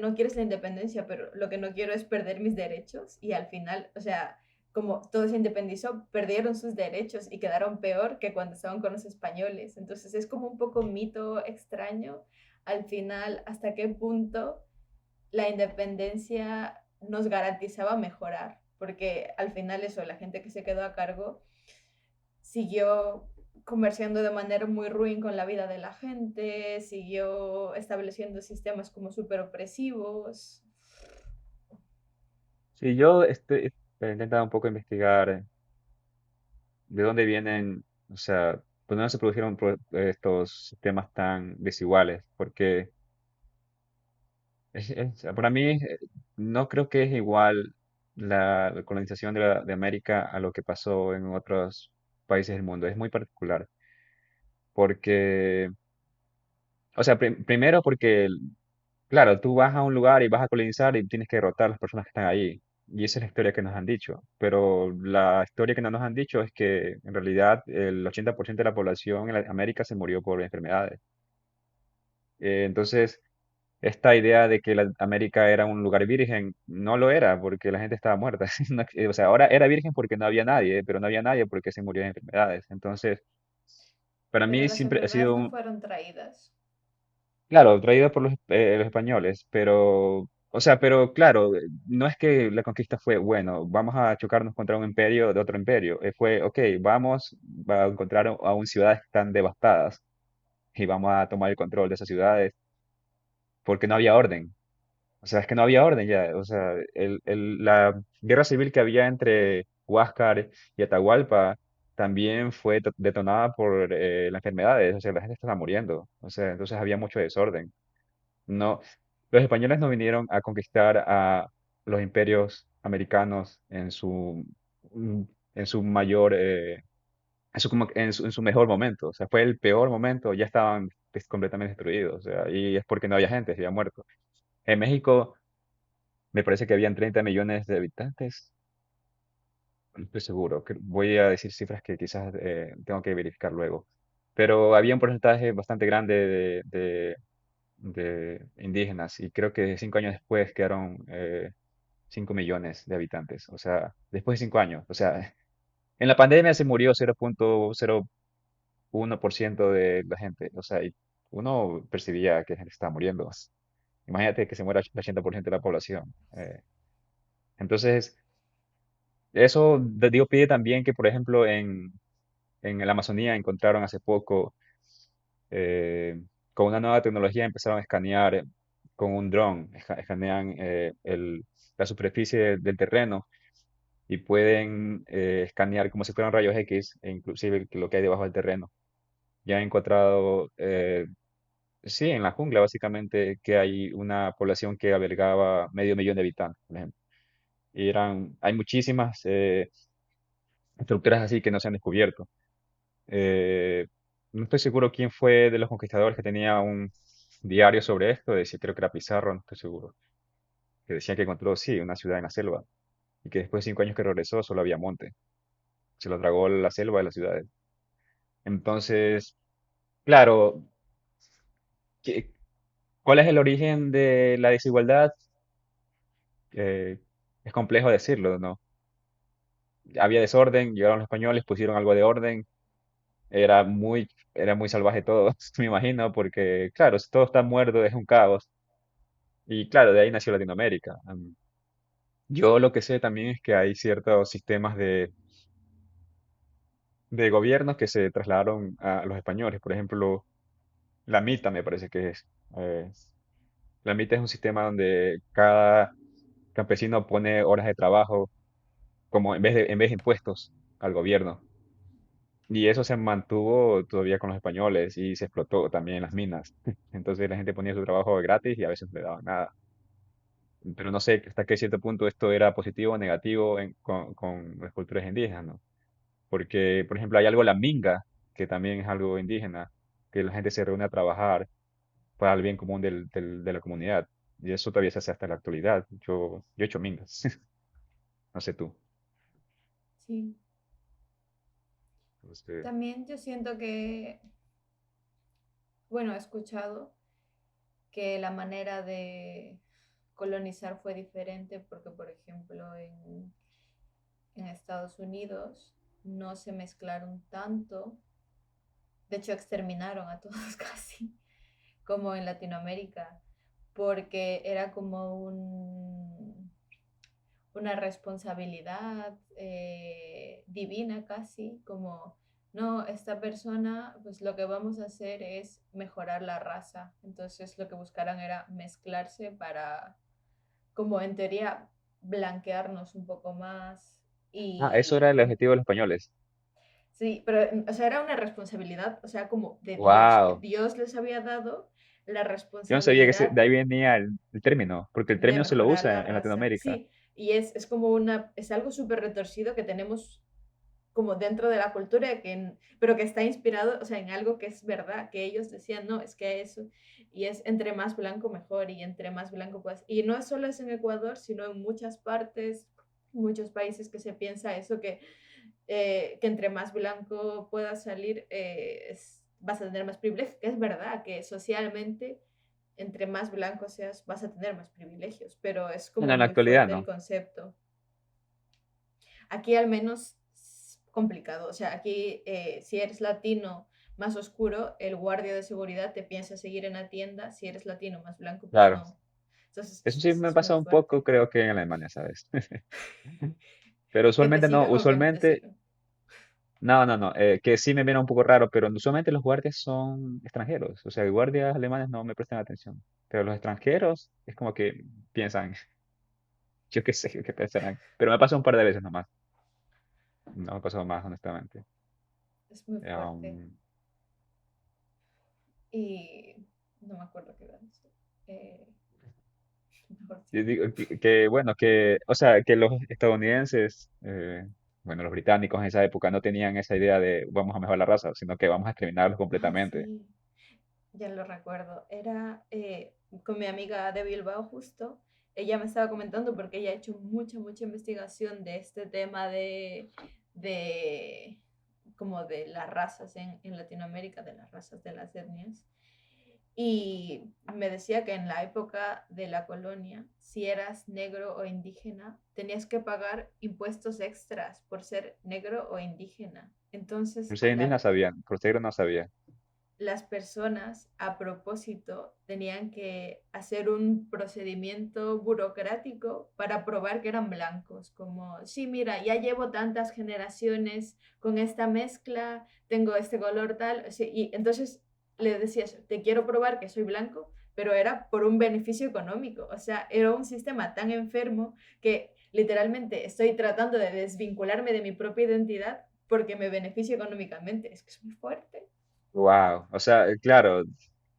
no quieres la independencia, pero lo que no quiero es perder mis derechos. Y al final, o sea, como todo se independizó, perdieron sus derechos y quedaron peor que cuando estaban con los españoles. Entonces es como un poco mito extraño al final hasta qué punto la independencia nos garantizaba mejorar, porque al final eso, la gente que se quedó a cargo siguió comerciando de manera muy ruin con la vida de la gente, siguió estableciendo sistemas como súper opresivos. Sí, yo he intentado un poco investigar de dónde vienen, o sea, por dónde se produjeron estos sistemas tan desiguales, porque para mí no creo que es igual la colonización de América a lo que pasó en otros países del mundo, es muy particular, porque, o sea, primero porque claro, tú vas a un lugar y vas a colonizar y tienes que derrotar a las personas que están ahí. Y esa es la historia que nos han dicho. Pero la historia que no nos han dicho es que en realidad el 80% de la población en América se murió por enfermedades. Entonces, esta idea de que América era un lugar virgen, no lo era porque la gente estaba muerta. O sea, ahora era virgen porque no había nadie, pero no había nadie porque se murió de enfermedades. Entonces, para Pero mí las siempre ha enfermedades sido no un, fueron traídas. claro, traído por los españoles, pero, o sea, pero claro, no es que la conquista fue, bueno, vamos a chocarnos contra un imperio de otro imperio. Fue, ok, vamos a encontrar aún ciudades que están devastadas y vamos a tomar el control de esas ciudades porque no había orden. O sea, es que no había orden ya. O sea, la guerra civil que había entre Huáscar y Atahualpa también fue detonada por las enfermedades. O sea, la gente estaba muriendo. O sea, entonces había mucho desorden. No, los españoles no vinieron a conquistar a los imperios americanos mm, en su mayor, en su mejor momento. O sea, fue el peor momento, ya estaban completamente destruidos. O sea, y es porque no había gente, se había muerto. En México me parece que habían 30 millones de habitantes. No estoy seguro, voy a decir cifras que quizás tengo que verificar luego. Pero había un porcentaje bastante grande de indígenas y creo que 5 años después quedaron 5 millones de habitantes. O sea, después de 5 años. O sea, en la pandemia se murió 0,01% de la gente. O sea, y uno percibía que la gente estaba muriendo. Imagínate que se muera el 80% de la población. Entonces, eso digo, pide también que, por ejemplo, en la Amazonía encontraron hace poco eh, con una nueva tecnología empezaron a escanear con un dron, escanean la superficie del terreno y pueden escanear como si fueran rayos X, e inclusive lo que hay debajo del terreno. Ya han encontrado, sí, en la jungla básicamente, que hay una población que albergaba medio millón de habitantes, por ejemplo. Hay muchísimas estructuras así que no se han descubierto. Eh, no estoy seguro quién fue de los conquistadores que tenía un diario sobre esto, decía, creo que era Pizarro, no estoy seguro, que decía que encontró, sí, una ciudad en la selva y que después de 5 años que regresó solo había monte, se lo tragó la selva de las ciudades. Entonces, claro, ¿qué- ¿cuál es el origen de la desigualdad? Eh, es complejo decirlo, ¿no? Había desorden, llegaron los españoles, pusieron algo de orden, era muy salvaje todo, me imagino, porque, claro, si todo está muerto es un caos. Y claro, de ahí nació Latinoamérica. Yo lo que sé también es que hay ciertos sistemas de gobiernos que se trasladaron a los españoles. Por ejemplo, la mitad me parece que es. La mitad es un sistema donde cada campesino pone horas de trabajo como en vez de impuestos al gobierno. Y eso se mantuvo todavía con los españoles y se explotó también en las minas. Entonces la gente ponía su trabajo gratis y a veces no le daban nada. Pero no sé hasta qué cierto punto esto era positivo o negativo con las culturas indígenas, ¿no? Porque, por ejemplo, hay algo, la minga, que también es algo indígena, que la gente se reúne a trabajar para el bien común de la comunidad. Y eso todavía se hace hasta la actualidad. Yo he hecho mingas, no sé tú. Sí. Entonces, También yo siento que, bueno, he escuchado que la manera de colonizar fue diferente porque, por ejemplo, en Estados Unidos no se mezclaron tanto, de hecho exterminaron a todos casi, como en Latinoamérica, porque era como una responsabilidad divina casi, como, no, esta persona, pues lo que vamos a hacer es mejorar la raza. Entonces lo que buscaran era mezclarse para, como en teoría, blanquearnos un poco más. eso era Y el objetivo de los españoles. sí, pero, o sea, era una responsabilidad, o sea, como de Dios, que ¡Wow! Dios les había dado la Yo no sabía que responsabilidad de ahí venía el término, porque el de término se lo mejorar usa la en raza. Latinoamérica. Sí, y es como es algo súper retorcido que tenemos como dentro de la cultura, pero que está inspirado, o sea, en algo que es verdad, que ellos decían, no, es que eso, y es entre más blanco mejor, y entre más blanco pues, y no solo es en Ecuador, sino en muchas partes, muchos países que se piensa eso, que entre más blanco puedas salir, vas a tener más privilegios, que es verdad, que socialmente entre más blanco seas, vas a tener más privilegios, pero es Bueno, como en la muy actualidad fuerte el no. concepto. Aquí al menos es complicado, o sea, aquí si eres latino más oscuro, el guardia de seguridad te piensa seguir en la tienda, si eres latino más blanco, pues Claro. no. Entonces Eso sí me es muy pasa un poco, fuerte. creo que en Alemania, ¿sabes? Pero ¿Que te usualmente no, sigan o que no te usualmente, sigan? no, no, no, que sí me viene un poco raro, pero usualmente los guardias son extranjeros, o sea, guardias alemanes no me prestan atención, pero los extranjeros es como que piensan, yo qué sé, qué pensarán, pero me pasa un par de veces nomás, no me ha pasado más, honestamente. Es muy fuerte. Um, Y no me acuerdo qué era eso. Eh, mejor yo sigue. digo bueno, o sea, que los estadounidenses, bueno, los británicos en esa época no tenían esa idea de vamos a mejorar la raza, sino que vamos a exterminarlos Ah, completamente. sí, ya lo recuerdo. Era con mi amiga de Bilbao justo. Ella me estaba comentando porque ella ha hecho mucha investigación de este tema de como de las razas en Latinoamérica, de las razas de las etnias. Y me decía que en la época de la colonia, si eras negro o indígena, tenías que pagar impuestos extras por ser negro o indígena. Entonces, Los indígenas sabían, Cruzeiro no sabía. las personas a propósito tenían que hacer un procedimiento burocrático para probar que eran blancos, como, sí, mira, ya llevo tantas generaciones con esta mezcla, tengo este color tal, sí, y entonces le decías, te quiero probar que soy blanco, pero era por un beneficio económico, o sea, era un sistema tan enfermo que literalmente estoy tratando de desvincularme de mi propia identidad porque me beneficio económicamente, es que es muy fuerte. Wow, o sea, claro,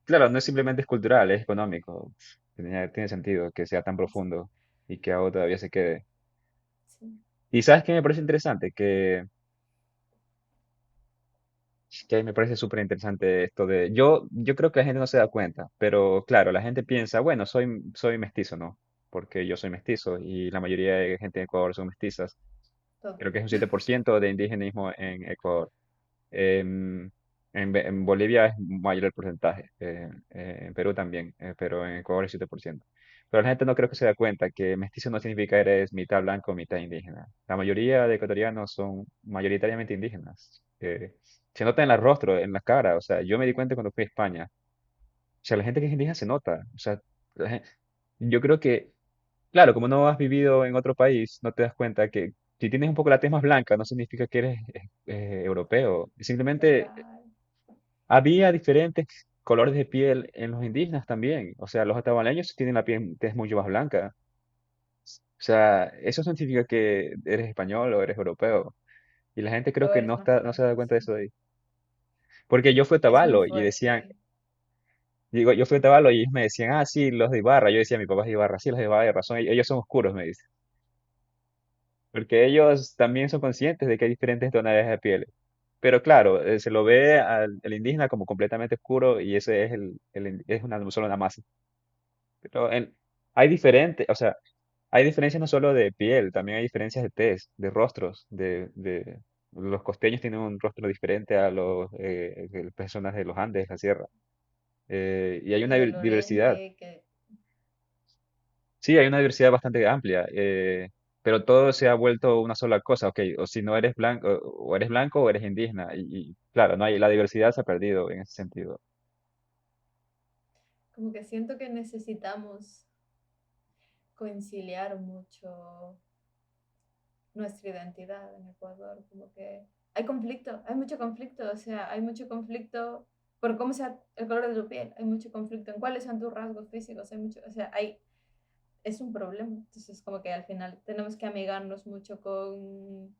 claro, no es simplemente es cultural, es económico. Tiene sentido que sea tan profundo y que ahora todavía se quede. Sí. Y ¿sabes qué me parece interesante? Que me parece súper interesante esto de... yo creo que la gente no se da cuenta, pero claro, la gente piensa, bueno, soy mestizo, ¿no? Porque yo soy mestizo y la mayoría de gente en Ecuador son mestizas. Creo que es un Todos. 7% de indigenismo en Ecuador. En, en Bolivia es mayor el porcentaje, en Perú también, pero en Ecuador es 7%. Pero la gente no creo que se da cuenta que mestizo no significa eres mitad blanco, mitad indígena. La mayoría de ecuatorianos son mayoritariamente indígenas. Se nota en el rostro, en la cara. O sea, yo me di cuenta cuando fui a España. O sea, la gente que es indígena se nota. O sea, la yo creo que, claro, como no has vivido en otro país, no te das cuenta que si tienes un poco la tez más blanca, no significa que eres europeo. Simplemente Total. había diferentes. colores de piel en los indígenas también. O sea, los atahualmeños tienen la piel tez mucho más blanca. O sea, eso no significa que eres español o eres europeo. Y la gente creo O que eres no más está, no se da blanco, cuenta de sí. eso ahí. Porque yo fui a Es muy Otavalo y decían, fuerte. digo, yo fui a Otavalo y ellos me decían, ah, sí, los de Ibarra. Yo decía, mi papá es de Ibarra. Sí, los de Ibarra, son, ellos son oscuros, me dicen. Porque ellos también son conscientes de que hay diferentes tonalidades de piel. Pero claro, se lo ve al indígena como completamente oscuro y ese es es solo una masa. Pero hay diferentes, o sea, hay diferencias no solo de piel, también hay diferencias de tez, de rostros, los costeños tienen un rostro diferente a los personas de los Andes, la sierra. Y hay Y una del diversidad. oriente, que Sí, hay una diversidad bastante amplia, pero todo se ha vuelto una sola cosa, ok, o si no eres blanco, o eres blanco o eres indígena, y claro, no hay, la diversidad se ha perdido en ese sentido. como que siento que necesitamos conciliar mucho nuestra identidad en Ecuador, como que hay conflicto, hay mucho conflicto, o sea, hay mucho conflicto por cómo sea el color de tu piel, hay mucho conflicto en cuáles son tus rasgos físicos, hay mucho, o sea, es un problema, entonces como que al final tenemos que amigarnos mucho con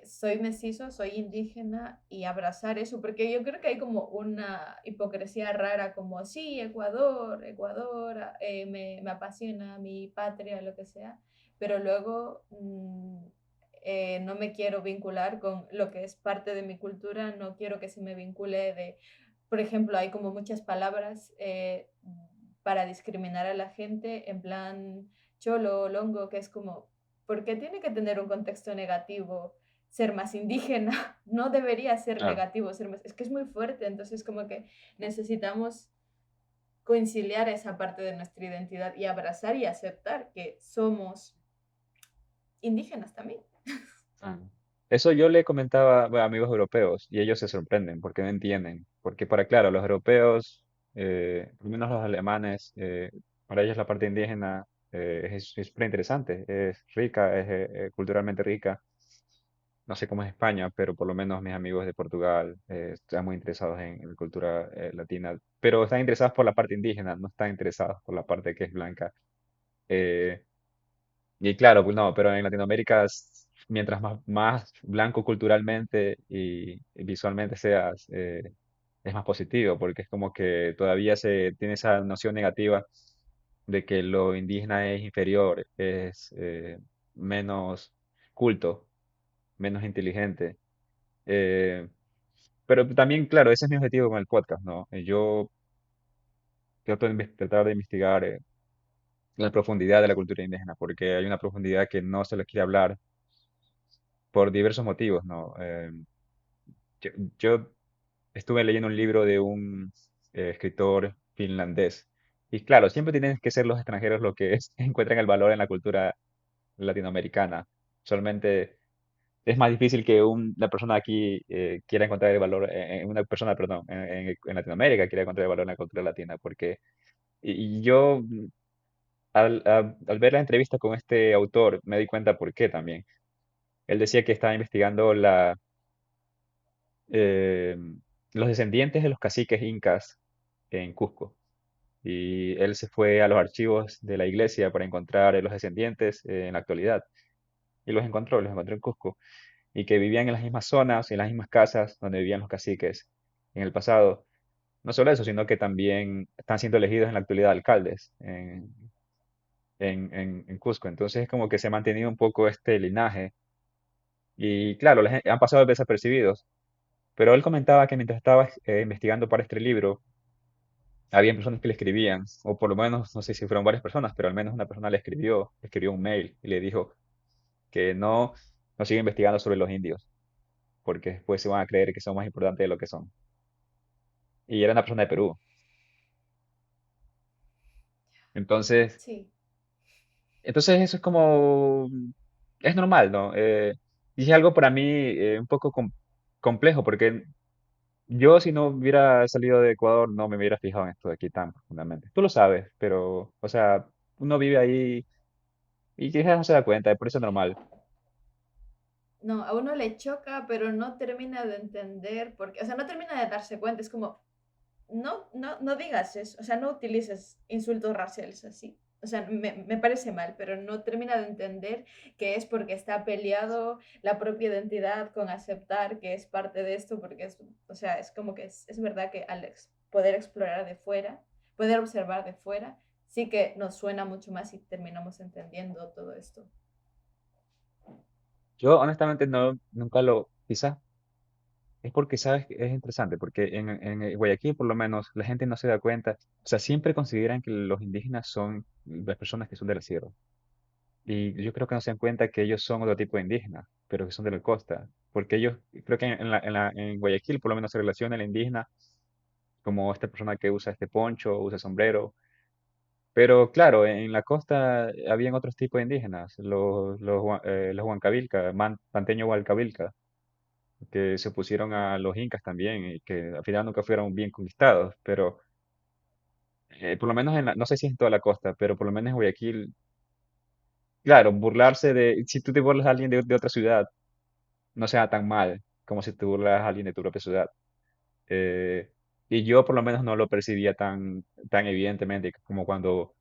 soy mestizo, soy indígena y abrazar eso, porque yo creo que hay como una hipocresía rara, como sí, Ecuador, Ecuador, me apasiona mi patria, lo que sea, pero luego no me quiero vincular con lo que es parte de mi cultura, no quiero que se me vincule de, por ejemplo, hay como muchas palabras para discriminar a la gente, en plan cholo, longo, que es como ¿por qué tiene que tener un contexto negativo ser más indígena? No debería ser Claro. negativo ser más... Es que es muy fuerte, entonces como que necesitamos conciliar esa parte de nuestra identidad y abrazar y aceptar que somos indígenas también. Ah. Eso yo le comentaba bueno, a amigos europeos y ellos se sorprenden porque no entienden. Porque para claro, los europeos, por lo menos los alemanes, para ellos la parte indígena es súper interesante, es rica, es culturalmente rica. No sé cómo es España, pero por lo menos mis amigos de Portugal están muy interesados en la cultura latina, pero están interesados por la parte indígena, no están interesados por la parte que es blanca. Eh, y claro, pues no, pero en Latinoamérica, mientras más blanco culturalmente y visualmente seas, es más positivo, porque es como que todavía se tiene esa noción negativa de que lo indígena es inferior, es menos culto, menos inteligente. Eh, pero también, claro, ese es mi objetivo con el podcast, ¿no? Yo trato de tratar de investigar la profundidad de la cultura indígena, porque hay una profundidad que no se les quiere hablar por diversos motivos, ¿no? Yo, yo estuve leyendo un libro de un escritor finlandés, y claro, siempre tienen que ser los extranjeros los que encuentran el valor en la cultura latinoamericana. Solamente es más difícil que una persona aquí quiera encontrar el valor, en una persona, perdón, en Latinoamérica quiera encontrar el valor en la cultura latina, porque y yo al ver la entrevista con este autor me di cuenta por qué también. Él decía que estaba investigando eh, los descendientes de los caciques incas en Cusco. Y él se fue a los archivos de la iglesia para encontrar los descendientes en la actualidad. Y los encontró en Cusco. Y que vivían en las mismas zonas, en las mismas casas donde vivían los caciques en el pasado. No solo eso, sino que también están siendo elegidos en la actualidad alcaldes en Cusco. Entonces es como que se ha mantenido un poco este linaje. Y claro, han pasado desapercibidos. Pero él comentaba que mientras estaba investigando para este libro, había personas que le escribían, o por lo menos, no sé si fueron varias personas, pero al menos una persona le escribió un mail y le dijo que no siga investigando sobre los indios, porque después se van a creer que son más importantes de lo que son. Y era una persona de Perú. Entonces, Sí. entonces eso es como, es normal, ¿no? Y es algo para mí un poco complejo, porque yo si no hubiera salido de Ecuador no me hubiera fijado en esto de aquí tan profundamente. Tú lo sabes, pero, o sea, uno vive ahí y quizás no se da cuenta, por eso es normal. No, a uno le choca, pero no termina de entender, porque, o sea, no termina de darse cuenta, es como, no digas eso, o sea, no utilices insultos raciales así. O sea, me parece mal, pero no termina de entender que es porque está peleado la propia identidad con aceptar que es parte de esto, porque es, o sea, es como que es verdad que al poder explorar de fuera, poder observar de fuera, sí que nos suena mucho más y terminamos entendiendo todo esto. Yo honestamente no, nunca lo, quizás es porque sabes que es interesante, porque en Guayaquil por lo menos la gente no se da cuenta, o sea, siempre consideran que los indígenas son las personas que son de la sierra. Y yo creo que no se dan cuenta que ellos son otro tipo de indígenas, pero que son de la costa. Porque ellos, creo que en Guayaquil por lo menos se relaciona el indígena como esta persona que usa este poncho, usa sombrero. Pero claro, en la costa habían otros tipos de indígenas, los Huancavilca, Panteño Huancavilca, que se opusieron a los incas también y que al final nunca fueron bien conquistados. Pero por lo menos no sé si en toda la costa, pero por lo menos en Guayaquil, claro, burlarse si tú te burlas a alguien de otra ciudad, no sea tan mal como si te burlas a alguien de tu propia ciudad. Eh, y yo por lo menos no lo percibía tan evidentemente como cuando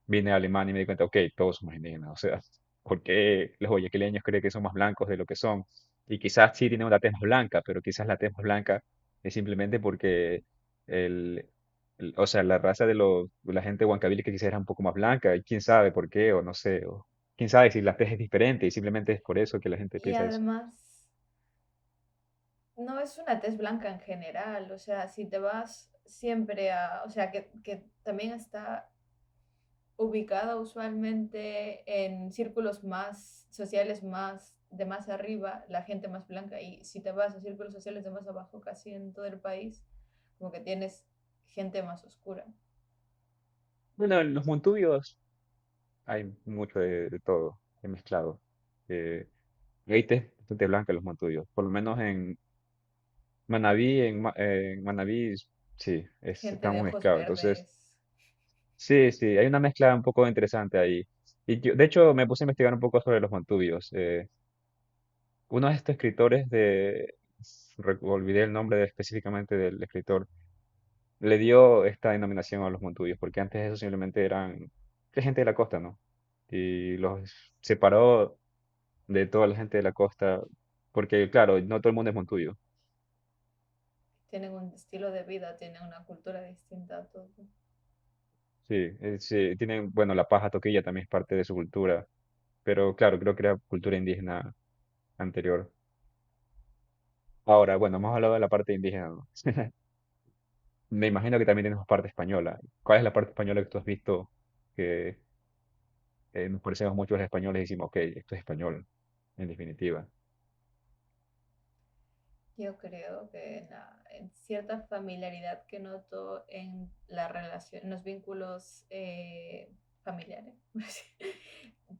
vine a Alemania y me di cuenta, ok, todos somos indígenas, o sea, ¿por qué los guayaquileños creen que son más blancos de lo que son? Y quizás sí tienen una tez más blanca, pero quizás la tez más blanca es simplemente porque el, o sea, la raza de la gente huancavile que quizás era un poco más blanca, y quién sabe por qué, o no sé, o quién sabe si la tez es diferente y simplemente es por eso que la gente Y piensa eso. además, no es una tez blanca en general, o sea, si te vas siempre a, o sea, que también está ubicada usualmente en círculos más sociales, más de más arriba, la gente más blanca, y si te vas a círculos sociales de más abajo, casi en todo el país, como que tienes gente más oscura. Bueno, en los montubios hay mucho de todo, de mezclado. Eh, hay tez bastante blanca en los montubios, por lo menos en Manabí, sí, Gente está de muy ojos mezclado. Entonces, verdes, sí, sí, hay una mezcla un poco interesante ahí. Y yo, de hecho, me puse a investigar un poco sobre los montubios. Uno de estos escritores olvidé el nombre específicamente del escritor, le dio esta denominación a los montubios, porque antes eso simplemente eran gente de la costa, ¿no? Y los separó de toda la gente de la costa, porque claro, no todo el mundo es montuyo. tienen un estilo de vida, tienen una cultura distinta a todo. Sí, sí, tienen, bueno, la paja toquilla también es parte de su cultura, pero claro, creo que era cultura indígena anterior. Ahora, bueno, hemos hablado de la parte indígena, ¿no? Me imagino que también tenemos parte española. ¿Cuál es la parte española que tú has visto que nos parecemos mucho a los españoles y decimos, ok, esto es español, en definitiva? Yo creo que en cierta familiaridad que noto en la relación, en los vínculos familiares.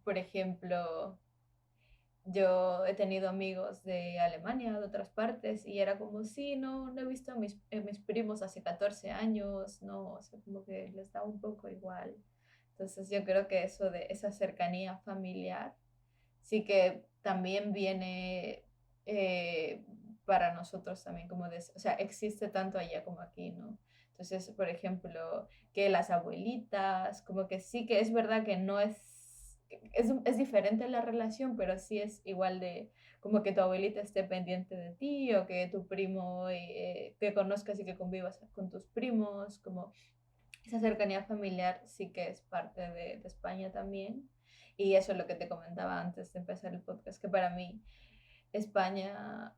Por ejemplo, yo he tenido amigos de Alemania, de otras partes, y era como, sí, no he visto a mis primos hace 14 años, no, o sea, como que les da un poco igual. Entonces yo creo que eso de esa cercanía familiar sí que también viene eh, para nosotros también, como de, o sea, existe tanto allá como aquí, ¿no? Entonces, por ejemplo, que las abuelitas, como que sí que es verdad que no es diferente la relación, pero sí es igual de como que tu abuelita esté pendiente de ti o que tu primo que conozcas y que convivas con tus primos, como esa cercanía familiar sí que es parte de España también. Y eso es lo que te comentaba antes de empezar el podcast, que para mí España,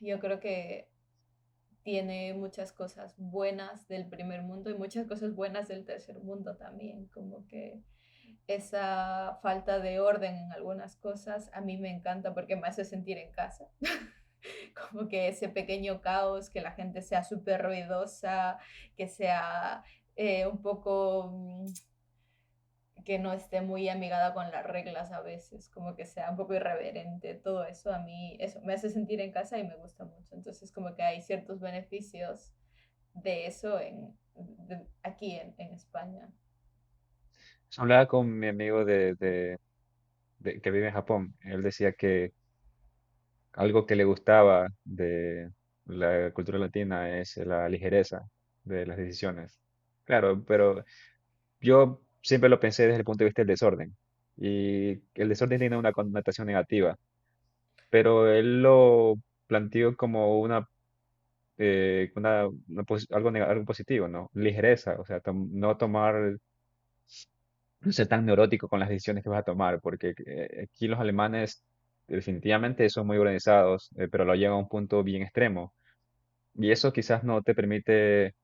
yo creo que tiene muchas cosas buenas del primer mundo y muchas cosas buenas del tercer mundo también, como que esa falta de orden en algunas cosas a mí me encanta porque me hace sentir en casa. Como que ese pequeño caos, que la gente sea súper ruidosa, que sea un poco que no esté muy amigada con las reglas a veces, como que sea un poco irreverente, todo eso a mí, eso me hace sentir en casa y me gusta mucho. Entonces como que hay ciertos beneficios de eso aquí en España. Hablaba con mi amigo que vive en Japón. Él decía que algo que le gustaba de la cultura latina es la ligereza, de las decisiones. Claro, pero yo siempre lo pensé desde el punto de vista del desorden. Y el desorden tiene una connotación negativa, pero él lo planteó como algo positivo, ¿no? Ligereza, o sea, no tomar, no ser tan neurótico con las decisiones que vas a tomar, porque aquí los alemanes definitivamente son muy organizados, pero lo llevan a un punto bien extremo. Y eso quizás no te permite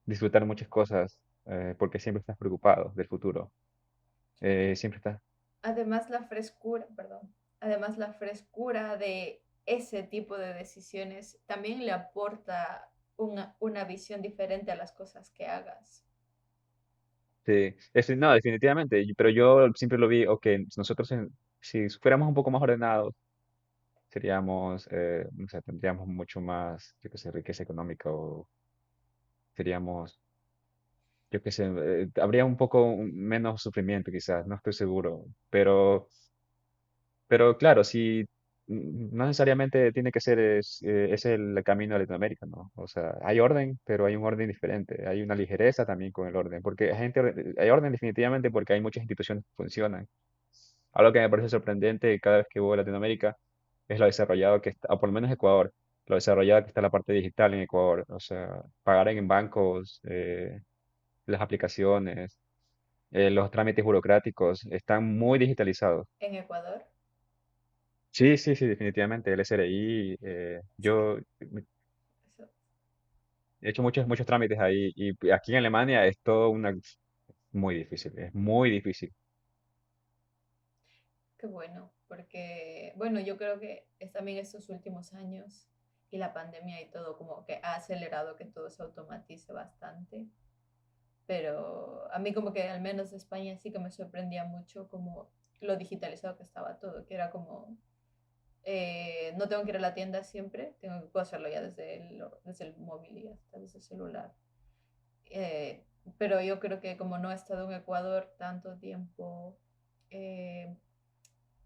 disfrutar muchas cosas, porque siempre estás preocupado del futuro. Siempre estás. Además, la frescura, perdón, además la frescura de ese tipo de decisiones también le aporta una visión diferente a las cosas que hagas. Sí, no, definitivamente, pero yo siempre lo vi, ok, nosotros si fuéramos un poco más ordenados, seríamos, no sé, tendríamos mucho más, yo qué sé, riqueza económica o seríamos, yo qué sé, habría un poco menos sufrimiento quizás, no estoy seguro, pero claro, si no necesariamente tiene que ser es el camino de Latinoamérica, ¿no? O sea, hay orden, pero hay un orden diferente, hay una ligereza también con el orden, porque hay orden definitivamente porque hay muchas instituciones que funcionan. Algo que me parece sorprendente cada vez que voy a Latinoamérica es lo desarrollado que está, o por lo menos Ecuador, lo desarrollado que está la parte digital en Ecuador. O sea, pagar en bancos, las aplicaciones, los trámites burocráticos están muy digitalizados. En Ecuador, Sí, sí, sí, definitivamente. El SRI, es que yo eso, he hecho muchos trámites ahí y aquí en Alemania es todo muy difícil, es muy difícil. qué bueno, porque, bueno, yo creo que es también estos últimos años y la pandemia y todo como que ha acelerado que todo se automatice bastante, pero a mí como que al menos de España sí que me sorprendía mucho como lo digitalizado que estaba todo, que era como no tengo que ir a la tienda siempre, puedo hacerlo ya desde el móvil y hasta desde el celular. Eh, pero yo creo que como no he estado en Ecuador tanto tiempo, eh,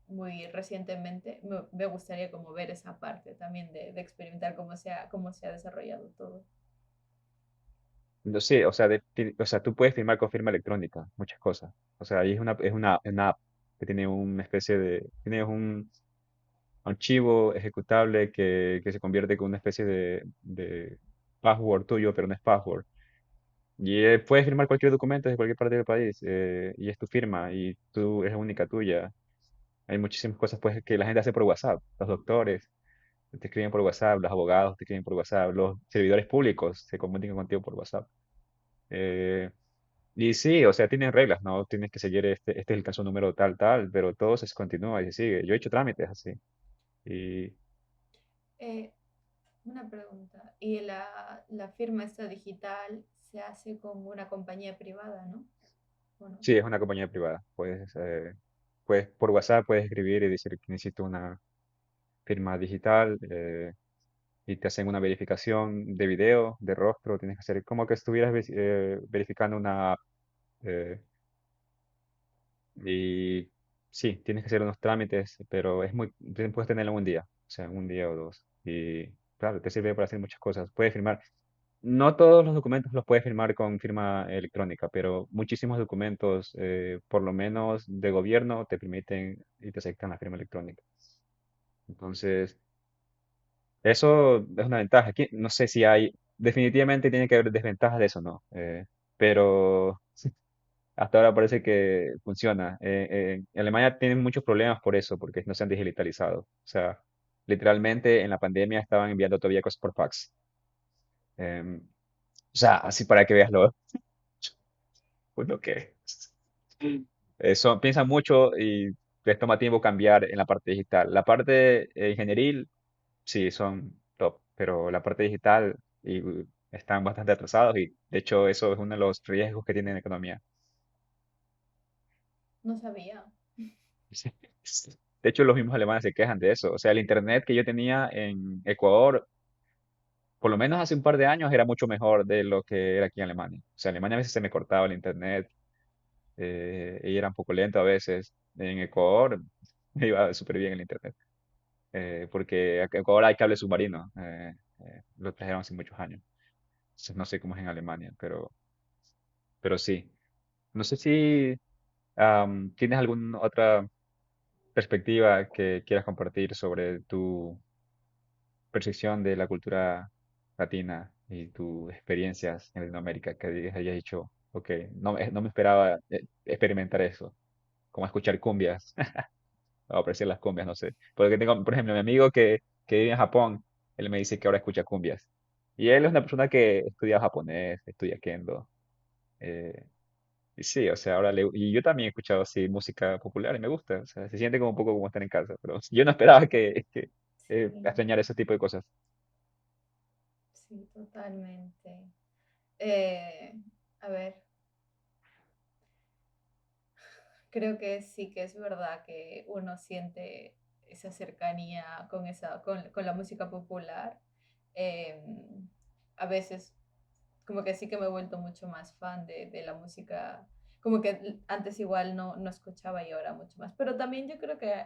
muy recientemente, me gustaría como ver esa parte también de experimentar cómo se ha desarrollado todo. No sé, o sea, o sea, tú puedes firmar con firma electrónica, muchas cosas. O sea, ahí una app que tiene una especie tiene un archivo ejecutable que se convierte con una especie de password tuyo, pero no es password. Y puedes firmar cualquier documento de cualquier parte del país, y es tu firma y tú es única tuya. Hay muchísimas cosas pues que la gente hace por WhatsApp. Los doctores te escriben por WhatsApp, los abogados te escriben por WhatsApp, los servidores públicos se comunican contigo por WhatsApp. Eh, Y sí, o sea, tienen reglas, ¿no? Tienes que seguir este es el caso número tal, tal, pero todo se continúa y se sigue. Yo he hecho trámites así. Y Eh, una pregunta, ¿y la firma esta digital se hace con una compañía privada, no? Bueno, sí, es una compañía privada. Puedes por WhatsApp puedes escribir y decir que necesito una firma digital, y te hacen una verificación de video, de rostro. Tienes que hacer como que estuvieras verificando una app. eh, y sí, tienes que hacer unos trámites, pero puedes tenerlo en un día, o sea, un día o dos. Y claro, te sirve para hacer muchas cosas. Puedes firmar. No todos los documentos los puedes firmar con firma electrónica, pero muchísimos documentos, por lo menos de gobierno, te permiten y te aceptan la firma electrónica. Entonces, eso es una ventaja. Aquí no sé si definitivamente tiene que haber desventajas de eso, ¿no? Pero hasta ahora parece que funciona. En Alemania tienen muchos problemas por eso, porque no se han digitalizado. O sea, literalmente en la pandemia estaban enviando todavía cosas por fax. Em, o sea, así para que veas lo que es. Eso, piensan mucho y les toma tiempo cambiar en la parte digital. La parte ingenieril, sí, son top, pero la parte digital están bastante atrasados y de hecho eso es uno de los riesgos que tiene la economía. no sabía. Sí. De hecho, los mismos alemanes se quejan de eso. O sea, el internet que yo tenía en Ecuador, por lo menos hace un par de años, era mucho mejor de lo que era aquí en Alemania. O sea, en Alemania a veces se me cortaba el internet, y era un poco lento a veces. En Ecuador me iba súper bien el internet, porque en Ecuador hay cable submarino, lo trajeron hace muchos años. No sé cómo es en Alemania, pero sí. No sé si tienes alguna otra perspectiva que quieras compartir sobre tu percepción de la cultura latina y tus experiencias en Latinoamérica, que hayas dicho, ok, no me esperaba experimentar eso, como escuchar cumbias, o apreciar las cumbias, no sé. Porque tengo, por ejemplo, mi amigo que vive en Japón, él me dice que ahora escucha cumbias. Y él es una persona que estudia japonés, estudia kendo. eh, y sí, o sea, y yo también he escuchado así música popular y me gusta, o sea, se siente como un poco como estar en casa, pero yo no esperaba que Sí, extrañar ese tipo de cosas. sí, totalmente. Eh, a ver, creo que sí que es verdad que uno siente esa cercanía con, con la música popular. Eh, a veces como que sí que me he vuelto mucho más fan de la música, como que antes igual no escuchaba y ahora mucho más, pero también yo creo que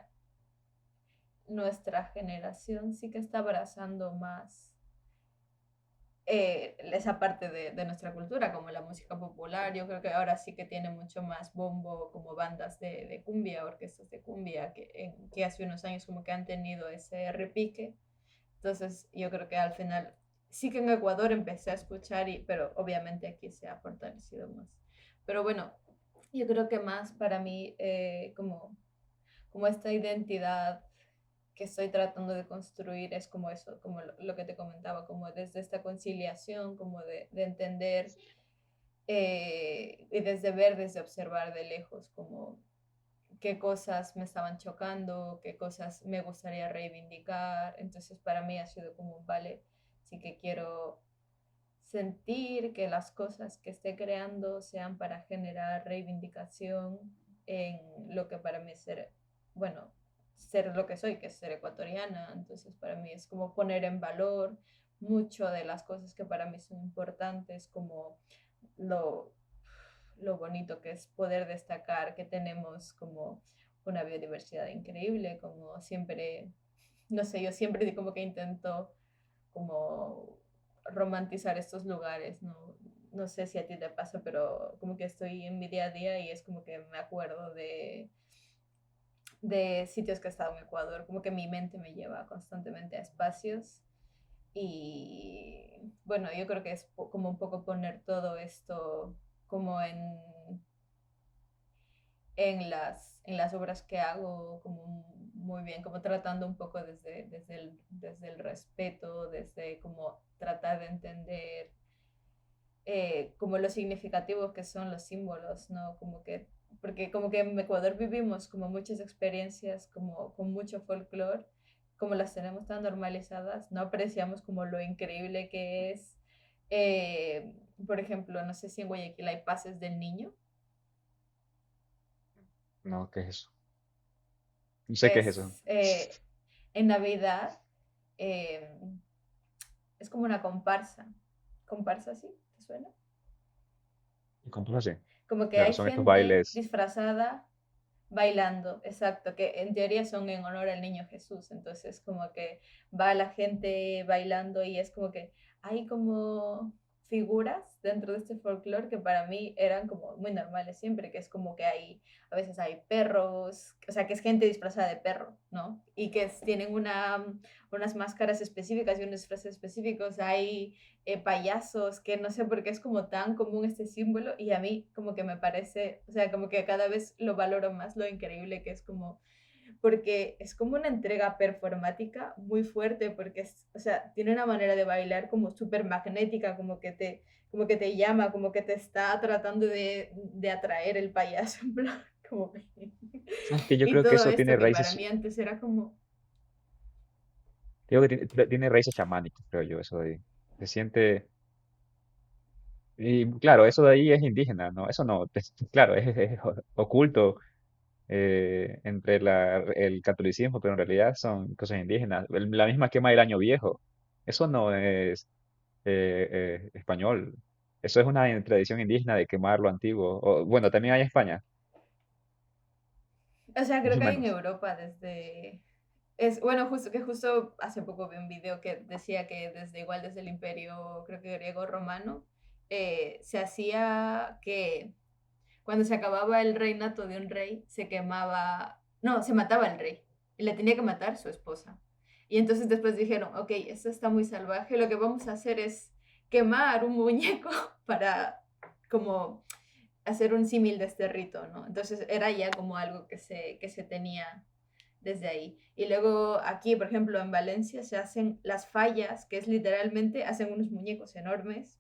nuestra generación sí que está abrazando más esa parte de nuestra cultura, como la música popular. Yo creo que ahora sí que tiene mucho más bombo como bandas de cumbia, orquestas de cumbia, que hace unos años como que han tenido ese repique. Entonces yo creo que al final sí que en Ecuador empecé a escuchar, pero obviamente aquí se ha fortalecido más. Pero bueno, yo creo que más para mí como esta identidad que estoy tratando de construir es como eso, como lo que te comentaba, como desde esta conciliación, como de entender y desde ver, desde observar de lejos, como qué cosas me estaban chocando, qué cosas me gustaría reivindicar. Entonces para mí ha sido como, vale, sí que quiero sentir que las cosas que esté creando sean para generar reivindicación en lo que para mí es ser, bueno, ser lo que soy, que es ser ecuatoriana. Entonces para mí es como poner en valor mucho de las cosas que para mí son importantes, como lo, lo bonito que es poder destacar que tenemos como una biodiversidad increíble, como siempre, no sé, yo siempre como que intento como romantizar estos lugares, ¿no? No sé si a ti te pasa, pero como que estoy en mi día a día y es como que me acuerdo de sitios que he estado en Ecuador, como que mi mente me lleva constantemente a espacios y bueno, yo creo que es como un poco poner todo esto como en las obras que hago, como muy bien, como tratando un poco desde el respeto, desde como tratar de entender como lo significativos que son los símbolos, ¿no? Como que, porque como que en Ecuador vivimos como muchas experiencias, como con mucho folclore, como las tenemos tan normalizadas, no apreciamos como lo increíble que es. Por ejemplo, no sé si en Guayaquil hay pases del niño. No, ¿qué es eso? No sé qué es eso. Es en Navidad, eh, es como una comparsa. ¿Comparsa sí? ¿Te suena? ¿Cómo se hace? Como que Claro, hay son estos gente bailes. disfrazada bailando, exacto, que en teoría son en honor al niño Jesús. Entonces, como que va la gente bailando y es como que hay como figuras dentro de este folclore que para mí eran como muy normales siempre, que es como que hay, a veces hay perros, o sea, que es gente disfrazada de perro, ¿no? Y que tienen unas máscaras específicas y unos disfraces específicos, hay payasos, que no sé por qué es como tan común este símbolo y a mí como que me parece, o sea, como que cada vez lo valoro más, lo increíble que es como, porque es como una entrega performática muy fuerte, porque es, o sea, tiene una manera de bailar como súper magnética, como que te llama, como que te está tratando de atraer el payaso, en plan, como, Es que yo y creo que todo eso tiene esto que para raíces, mí antes era como, digo que tiene raíces chamánicas, creo yo, eso de, se siente, y claro, eso de ahí es indígena, ¿no? Eso no, claro, es oculto entre el catolicismo, pero en realidad son cosas indígenas. La misma quema del Año Viejo, eso no es español, eso es una tradición indígena de quemar lo antiguo, o, bueno, también hay en España, o sea, más creo o que hay en menos. Europa desde... Es, bueno, justo hace poco vi un video que decía que desde el imperio, creo que griego romano, se hacía que cuando se acababa el reinato de un rey, se quemaba, no, se mataba al rey y le tenía que matar su esposa. Y entonces después dijeron, ok, esto está muy salvaje, lo que vamos a hacer es quemar un muñeco para como hacer un símil de este rito, ¿no? Entonces era ya como algo que se tenía desde ahí. Y luego aquí, por ejemplo, en Valencia se hacen las fallas, que es literalmente, hacen unos muñecos enormes,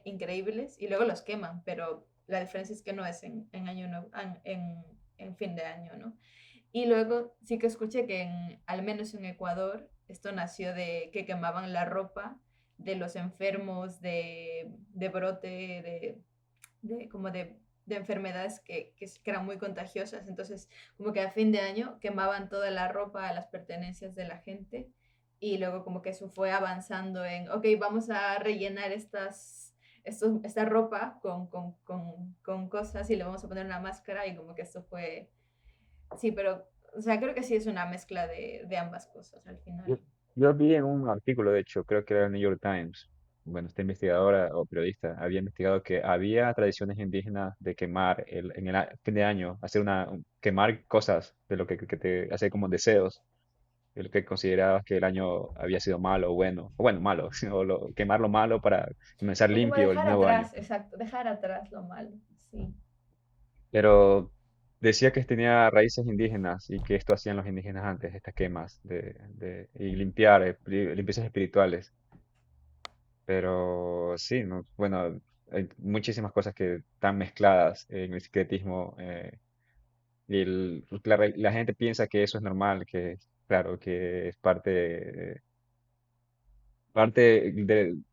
increíbles, y luego los queman, pero la diferencia es que no es en año nuevo, en fin de año, ¿no? Y luego sí que escuché que al menos en Ecuador, esto nació de que quemaban la ropa de los enfermos de brote, como de enfermedades que eran muy contagiosas. Entonces, como que a fin de año quemaban toda la ropa, las pertenencias de la gente y luego como que eso fue avanzando en, ok, vamos a rellenar esta ropa con cosas y le vamos a poner una máscara y como que esto fue, sí, pero, o sea, creo que sí es una mezcla de ambas cosas al Yo, final. yo vi en un artículo, de hecho, creo que era el New York Times, bueno, esta investigadora o periodista había investigado que había tradiciones indígenas de quemar en el fin de año, hacer quemar cosas de lo que te hace como deseos, de lo que considerabas que el año había sido malo o bueno, malo, quemar lo malo para comenzar O como limpio el dejar nuevo año. atrás, exacto, dejar atrás lo malo, sí. Pero decía que tenía raíces indígenas y que esto hacían los indígenas antes, estas quemas y limpiar, limpiezas espirituales. Pero sí, ¿no? Bueno, hay muchísimas cosas que están mezcladas en el secretismo y la gente piensa que eso es normal, que claro, que es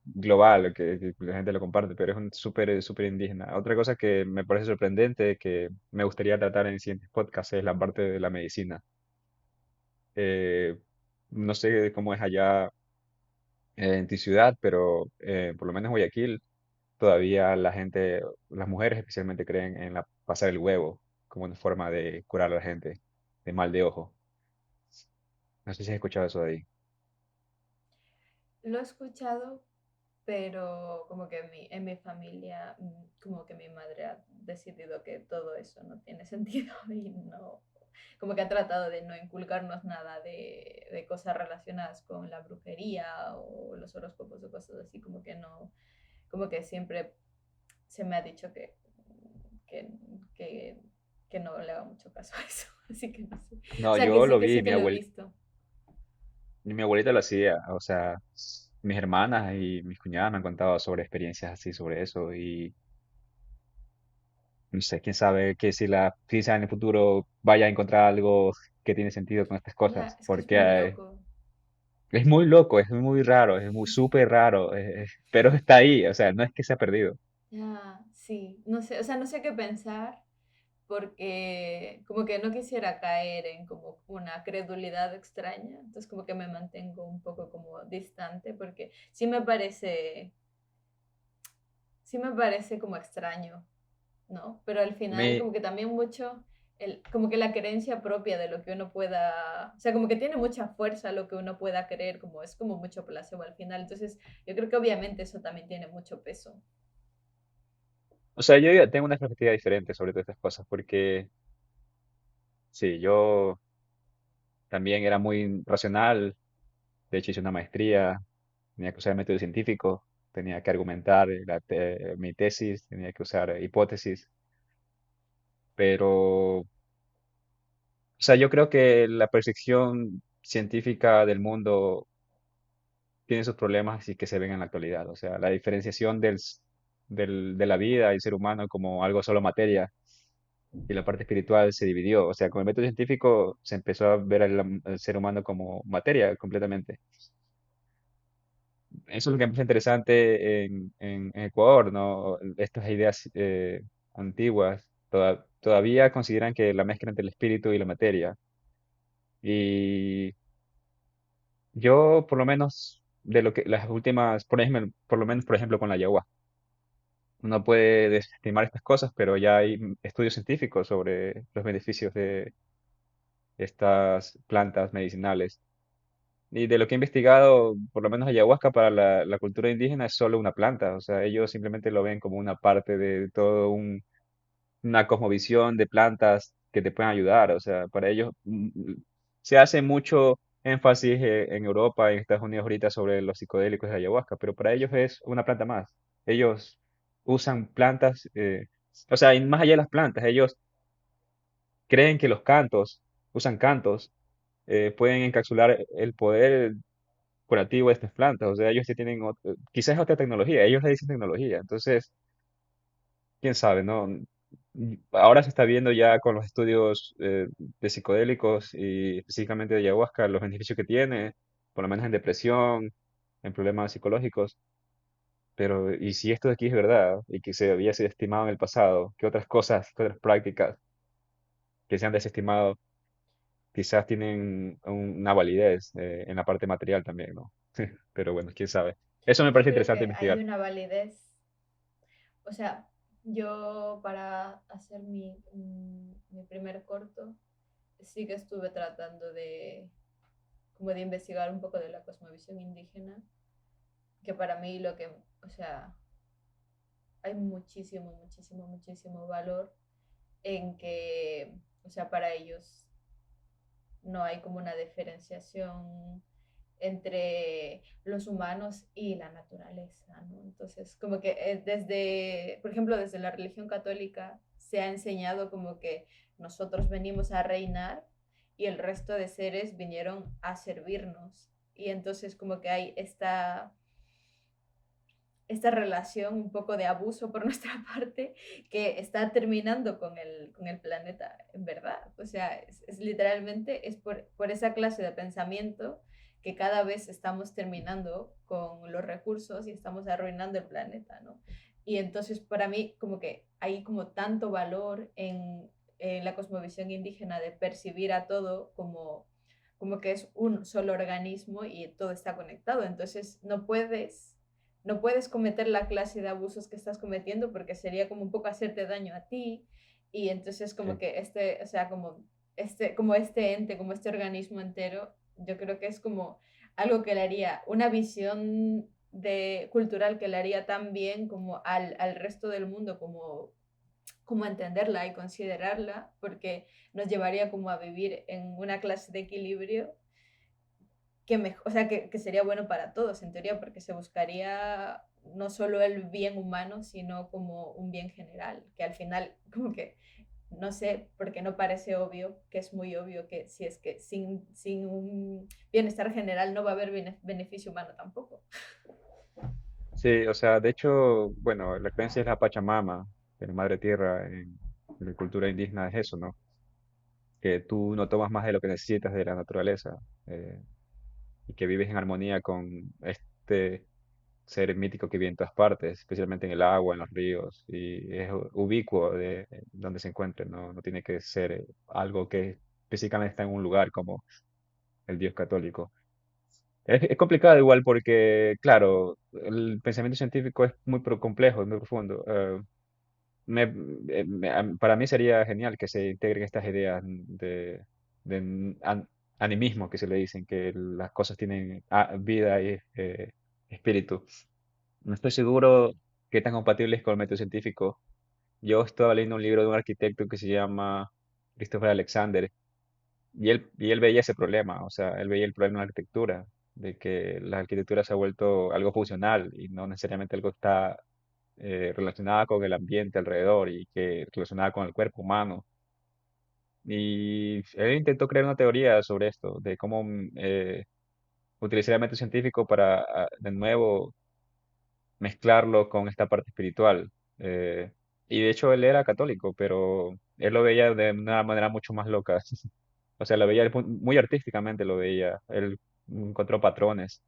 global, que la gente lo comparte, pero es un súper indígena. Otra cosa que me parece sorprendente, que me gustaría tratar en siguientes podcasts, es la parte de la medicina. Eh, no sé cómo es allá en tu ciudad, pero por lo menos en Guayaquil todavía la gente, las mujeres especialmente creen en pasar el huevo como una forma de curar a la gente de mal de ojo. No sé si has escuchado eso de ahí. Lo he escuchado, pero como que en mi familia, como que mi madre ha decidido que todo eso no tiene sentido y no, como que ha tratado de no inculcarnos nada de cosas relacionadas con la brujería o los horóscopos o cosas así, como que no, como que siempre se me ha dicho que, que, que no le haga mucho caso a eso, así que no sé. O No, sea, yo lo que vi, sí que lo he visto. mi abuelita lo hacía, o sea, mis hermanas y mis cuñadas me han contado sobre experiencias así sobre eso y no sé, quién sabe que quizá en el futuro vaya a encontrar algo que tiene sentido con estas Ya, cosas, es que es porque muy loco. es muy loco, es muy raro, es muy súper raro, pero está ahí, o sea, no es que se ha perdido. Ya, sí, no sé, o sea, no sé qué pensar porque como que no quisiera caer en como una credulidad extraña, entonces como que me mantengo un poco como distante porque sí me parece como extraño, ¿no? Pero al A final mí, como que también mucho, como que la creencia propia de lo que uno pueda, o sea, como que tiene mucha fuerza lo que uno pueda creer, como es como mucho placebo al final, entonces yo creo que obviamente eso también tiene mucho peso. o sea, yo ya tengo una perspectiva diferente sobre todas estas cosas, porque sí, yo también era muy racional, de hecho hice una maestría, tenía que usar método científico, tenía que argumentar mi tesis, tenía que usar hipótesis, pero, o sea, yo creo que la percepción científica del mundo tiene sus problemas y que se ven en la actualidad, o sea, la diferenciación de la vida y el ser humano como algo solo materia y la parte espiritual se dividió. O sea, con el método científico se empezó a ver al ser humano como materia completamente. Eso es lo que me parece interesante en Ecuador, ¿no? Estas ideas antiguas todavía consideran que la mezcla entre el espíritu y la materia. Y yo, por lo menos, de lo que las últimas, por lo menos, por ejemplo, con la ayahuasca, uno puede desestimar estas cosas, pero ya hay estudios científicos sobre los beneficios estas plantas medicinales. Y de lo que he investigado, por lo menos ayahuasca para la cultura indígena es solo una planta, o sea, ellos simplemente lo ven como una parte de todo una cosmovisión de plantas que te pueden ayudar, o sea, para ellos se hace mucho énfasis en Europa, en Estados Unidos ahorita sobre los psicodélicos de ayahuasca, pero para ellos es una planta más. Ellos usan plantas, o sea, y más allá de las plantas, ellos creen que los cantos, usan cantos, pueden encapsular el poder curativo de estas plantas. O sea, ellos sí tienen, quizás otra tecnología, ellos le dicen tecnología. Entonces, quién sabe, ¿no? Ahora se está viendo ya con los estudios de psicodélicos y específicamente de ayahuasca los beneficios que tiene, por lo menos en depresión, en problemas psicológicos. Pero, ¿y si esto de aquí es verdad y que se había sido estimado en el pasado, qué otras cosas, qué otras prácticas que se han desestimado quizás tienen una validez en la parte material también, ¿no? Pero bueno, quién sabe. Eso me Yo parece creo interesante que hay investigar. una validez, o sea, yo para hacer mi primer corto, sí que estuve tratando de, como de investigar un poco de la cosmovisión indígena, que para mí lo que, o sea, hay muchísimo, muchísimo, muchísimo valor en que, o sea, para ellos no hay como una diferenciación entre los humanos y la naturaleza, ¿no? Entonces, como que desde, por ejemplo, desde la religión católica se ha enseñado como que nosotros venimos a reinar y el resto de seres vinieron a servirnos. Y entonces como que hay esta relación un poco de abuso por nuestra parte que está terminando con el planeta, en verdad. O sea, literalmente es por esa clase de pensamiento que cada vez estamos terminando con los recursos y estamos arruinando el planeta, ¿no? Y entonces para mí como que hay como tanto valor en la cosmovisión indígena de percibir a todo como que es un solo organismo y todo está conectado. Entonces no puedes cometer la clase de abusos que estás cometiendo porque sería como un poco hacerte daño a ti y entonces como Sí, que o sea, como este ente, como este organismo entero, yo creo que es como algo que le haría, una visión cultural que le haría tan bien como al resto del mundo, como entenderla y considerarla, porque nos llevaría como a vivir en una clase de equilibrio o sea, que sería bueno para todos, en teoría, porque se buscaría no solo el bien humano, sino como un bien general, que al final, como que, no sé, porque no parece obvio, que es muy obvio que si es que sin un bienestar general no va a haber beneficio humano tampoco. sí, o sea, de hecho, bueno, la creencia es la Pachamama, de la Madre Tierra en la cultura indígena es eso, ¿no? Que tú no tomas más de lo que necesitas de la naturaleza eh, y que vives en armonía con este ser mítico que vive en todas partes, especialmente en el agua, en los ríos, y es ubicuo de donde se encuentre, ¿no? No tiene que ser algo que físicamente está en un lugar como el Dios católico. Es complicado igual porque, claro, el pensamiento científico es muy complejo, es muy profundo. Me- para mí sería genial que se integren estas ideas de animismo que se le dicen, que las cosas tienen vida y espíritu. No estoy seguro qué tan compatible es con el método científico. Yo estaba leyendo un libro de un arquitecto que se llama Christopher Alexander y él veía ese problema, o sea, él veía el problema en la arquitectura, de que la arquitectura se ha vuelto algo funcional y no necesariamente algo está relacionada con el ambiente alrededor y que relacionada con el cuerpo humano. Y él intentó crear una teoría sobre esto, de cómo utilizar el método científico para, de nuevo, mezclarlo con esta parte espiritual. Y de hecho él era católico, pero él lo veía de una manera mucho más loca. O sea, lo veía muy artísticamente, lo veía. Él encontró patrones.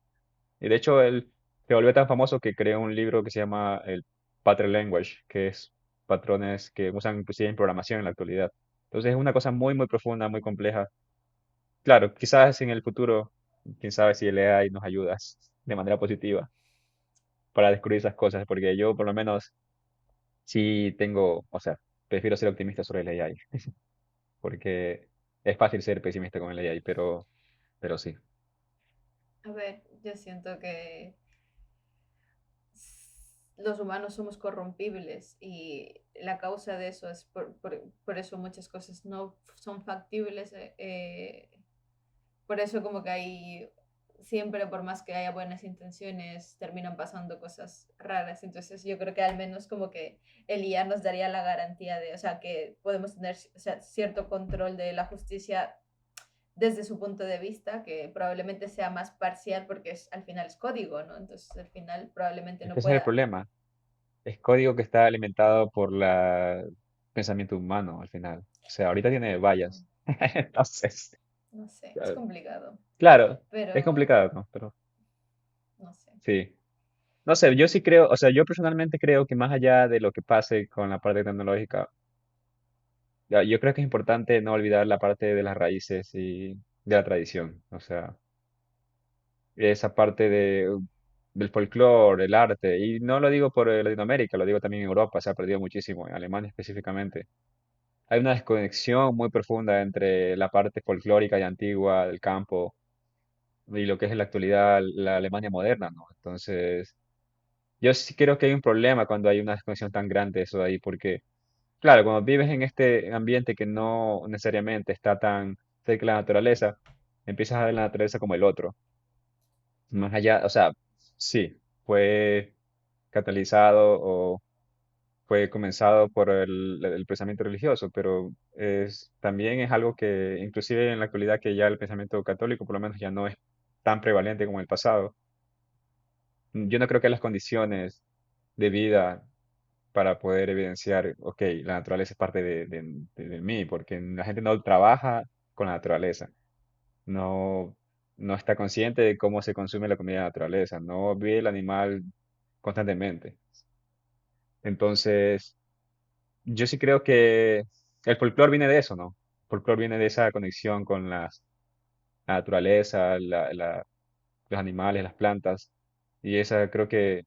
Y de hecho él se volvió tan famoso que creó un libro que se llama el Pattern Language, que es patrones que usan inclusive en programación en la actualidad. Entonces es una cosa muy, muy profunda, muy compleja. Claro, quizás en el futuro, quién sabe si el AI nos ayuda de manera positiva para descubrir esas cosas, porque yo por lo menos sí tengo, o sea, prefiero ser optimista sobre el AI, porque es fácil ser pesimista con el AI, pero sí. A ver, yo siento que los humanos somos corrompibles y la causa de eso es por eso muchas cosas no son factibles. Por eso como que hay, siempre por más que haya buenas intenciones, terminan pasando cosas raras. Entonces yo creo que al menos como que el IA nos daría la garantía de, o sea, que podemos tener, o sea, cierto control de la justicia desde su punto de vista, que probablemente sea más parcial porque al final es código, ¿no? Entonces al final probablemente Es que no ese es el pueda, problema. Es código que está alimentado por el pensamiento humano al final. O sea, ahorita tiene vallas. Entonces, no sé, es eh, complicado, claro, es pero complicado, ¿no? Pero no sé. sí. No sé, yo sí creo, o sea, yo personalmente creo que más allá de lo que pase con la parte tecnológica, yo creo que es importante no olvidar la parte de las raíces y de la tradición. O sea, esa parte del folclore, el arte. Y no lo digo por Latinoamérica, lo digo también en Europa, se ha perdido muchísimo, en Alemania específicamente. Hay una desconexión muy profunda entre la parte folclórica y antigua del campo y lo que es en la actualidad la Alemania moderna, ¿no? Entonces, yo sí creo que hay un problema cuando hay una desconexión tan grande de eso de ahí, porque, claro, cuando vives en este ambiente que no necesariamente está tan cerca de la naturaleza, empiezas a ver la naturaleza como el otro. Más allá, o sea, sí, fue catalizado o fue comenzado por el pensamiento religioso, pero también es algo que, inclusive en la actualidad, que ya el pensamiento católico por lo menos ya no es tan prevalente como en el pasado. Yo no creo que las condiciones de vida para poder evidenciar, ok, la naturaleza es parte de mí, porque la gente no trabaja con la naturaleza, no, no está consciente de cómo se consume la comida de la naturaleza, no ve el animal constantemente. Entonces, yo sí creo que el folclore viene de eso, ¿no? El folclore viene de esa conexión con la naturaleza, los animales, las plantas, y esa creo que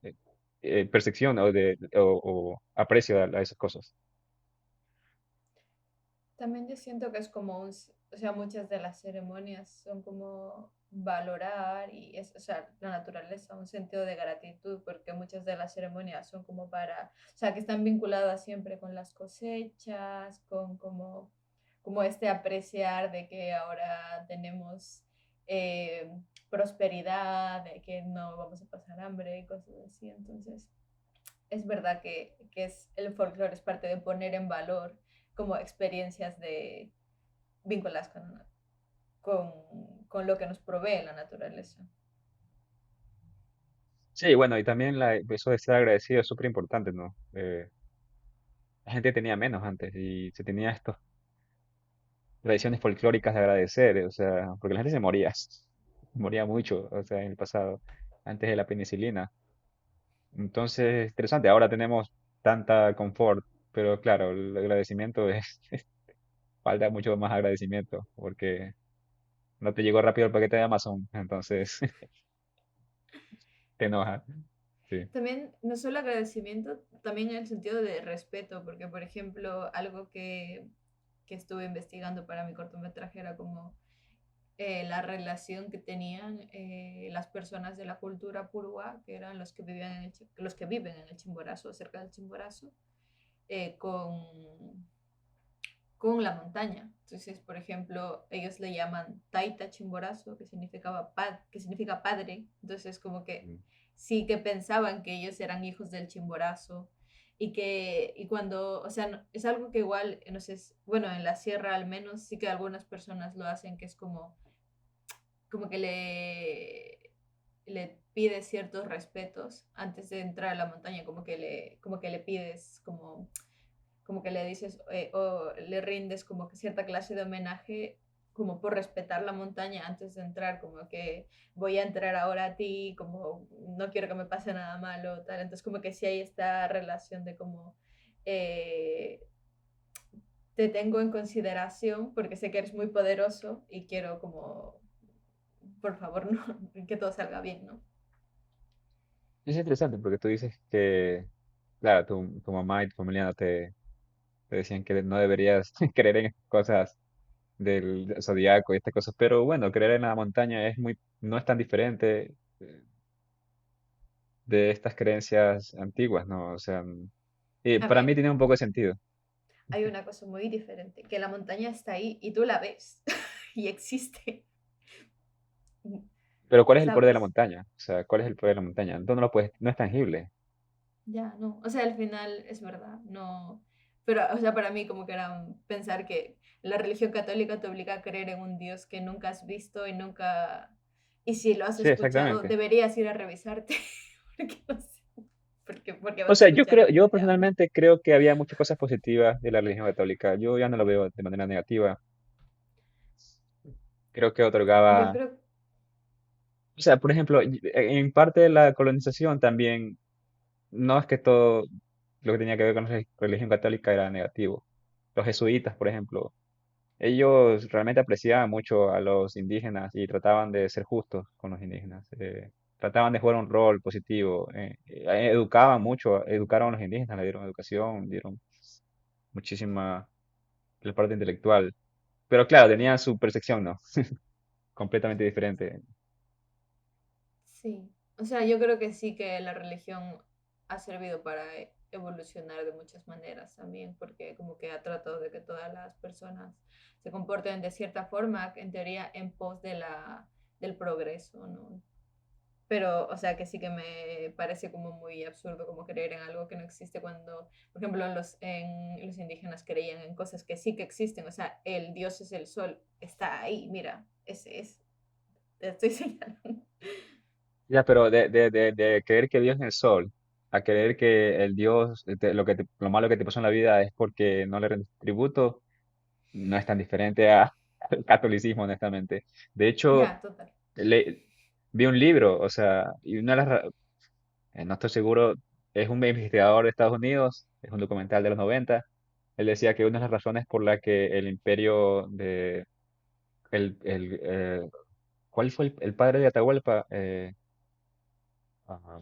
percepción o aprecio a esas cosas. También yo siento que es como o sea, muchas de las ceremonias son como valorar y es, o sea, la naturaleza, un sentido de gratitud, porque muchas de las ceremonias son como para, o sea, que están vinculadas siempre con las cosechas, con como este apreciar de que ahora tenemos eh, prosperidad, de que no vamos a pasar hambre y cosas así. Entonces, es verdad que es, el folclore es parte de poner en valor como experiencias de vinculadas con lo que nos provee la naturaleza. Sí, bueno, y también eso de ser agradecido es súper importante, ¿no? La gente tenía menos antes y se tenía estas tradiciones folclóricas de agradecer, o sea, porque la gente se moría, moría mucho, o sea, en el pasado, antes de la penicilina. Entonces, interesante, ahora tenemos tanta confort, pero claro, el agradecimiento es, falta mucho más agradecimiento, porque no te llegó rápido el paquete de Amazon, entonces te enoja. Sí. También, no solo agradecimiento, también en el sentido de respeto, porque, por ejemplo, algo que estuve investigando para mi cortometraje era como la relación que tenían las personas de la cultura purua, que eran los que vivían los que viven en el Chimborazo, cerca del Chimborazo, eh, con, con la montaña. Entonces, por ejemplo, ellos le llaman Taita Chimborazo, que significa padre. Entonces, como que Mm. sí que pensaban que ellos eran hijos del Chimborazo y cuando, o sea, es algo que igual, no sé, bueno, en la sierra al menos sí que algunas personas lo hacen, que es como que le pides ciertos respetos antes de entrar a la montaña, como que le pides como que le dices o le rindes como que cierta clase de homenaje como por respetar la montaña antes de entrar, como que voy a entrar ahora a ti, como no quiero que me pase nada malo, tal. Entonces como que sí hay esta relación de como eh, te tengo en consideración porque sé que eres muy poderoso y quiero como, por favor, no, que todo salga bien, ¿no? Es interesante porque tú dices que, claro, tu mamá y tu familia no te decían que no deberías creer en esas cosas del zodiaco y estas cosas, pero bueno, creer en la montaña no es tan diferente de estas creencias antiguas, ¿no? O sea, A para mí ver, tiene un poco de sentido. hay una cosa muy diferente, que la montaña está ahí y tú la ves y existe, Pero ¿cuál es el poder de la ¿sabes? montaña? O sea, ¿cuál es el poder de la montaña? Tú no lo puedes, no es tangible. Ya, no. O sea, al final es verdad, no. Pero, o sea, para mí como que era pensar que la religión católica te obliga a creer en un Dios que nunca has visto y nunca... Y si lo has Sí, escuchado, exactamente. deberías ir a revisarte. Porque no sé. Porque O vas a sea, escuchar algo yo que te habla. personalmente creo que había muchas cosas positivas de la religión católica. Yo ya no lo veo de manera negativa. Creo que Yo otorgaba, creo... o sea, por ejemplo, en parte de la colonización también, no es que todo lo que tenía que ver con la religión católica era negativo. Los jesuitas, por ejemplo, ellos realmente apreciaban mucho a los indígenas y trataban de ser justos con los indígenas. Trataban de jugar un rol positivo. Educaban mucho, educaron a los indígenas, le dieron educación, dieron muchísima la parte intelectual. Pero claro, tenían su percepción, ¿no? Completamente diferente. Sí. O sea, yo creo que sí que la religión ha servido para evolucionar de muchas maneras también, porque como que ha tratado de que todas las personas se comporten de cierta forma, en teoría en pos de del progreso, ¿no? Pero, o sea, que sí que me parece como muy absurdo como creer en algo que no existe cuando, por ejemplo, los indígenas creían en cosas que sí que existen. O sea, el dios es el sol, está ahí, mira, ese es, te estoy señalando. Ya, pero de creer que Dios es el sol, a creer que el Dios, lo malo que te pasó en la vida es porque no le rendes tributo, no es tan diferente al catolicismo, honestamente. De hecho, Ya, total. le, vi un libro, o sea, y no estoy seguro, es un investigador de Estados Unidos, es un documental de los 90. Él decía que una de las razones por la que el imperio ¿cuál fue el padre de Atahualpa? Ajá.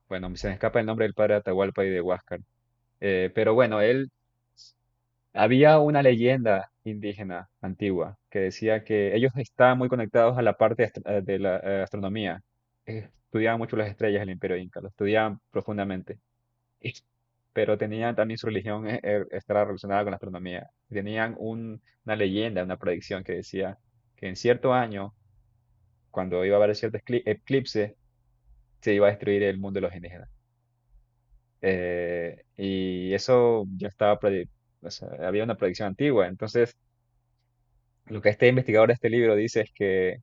Bueno, se me escapa el nombre del padre de Atahualpa y de Huáscar. Pero bueno, había una leyenda indígena antigua que decía que ellos estaban muy conectados a la parte de la astronomía. Estudiaban mucho las estrellas del Imperio Inca, lo estudiaban profundamente. Y- Pero tenían también su religión estaba relacionada con la astronomía. Tenían una leyenda, una predicción que decía que en cierto año, cuando iba a haber cierto eclipse, se iba a destruir el mundo de los indígenas. Y eso ya estaba, o sea, había una predicción antigua. Entonces, lo que este investigador de este libro dice es que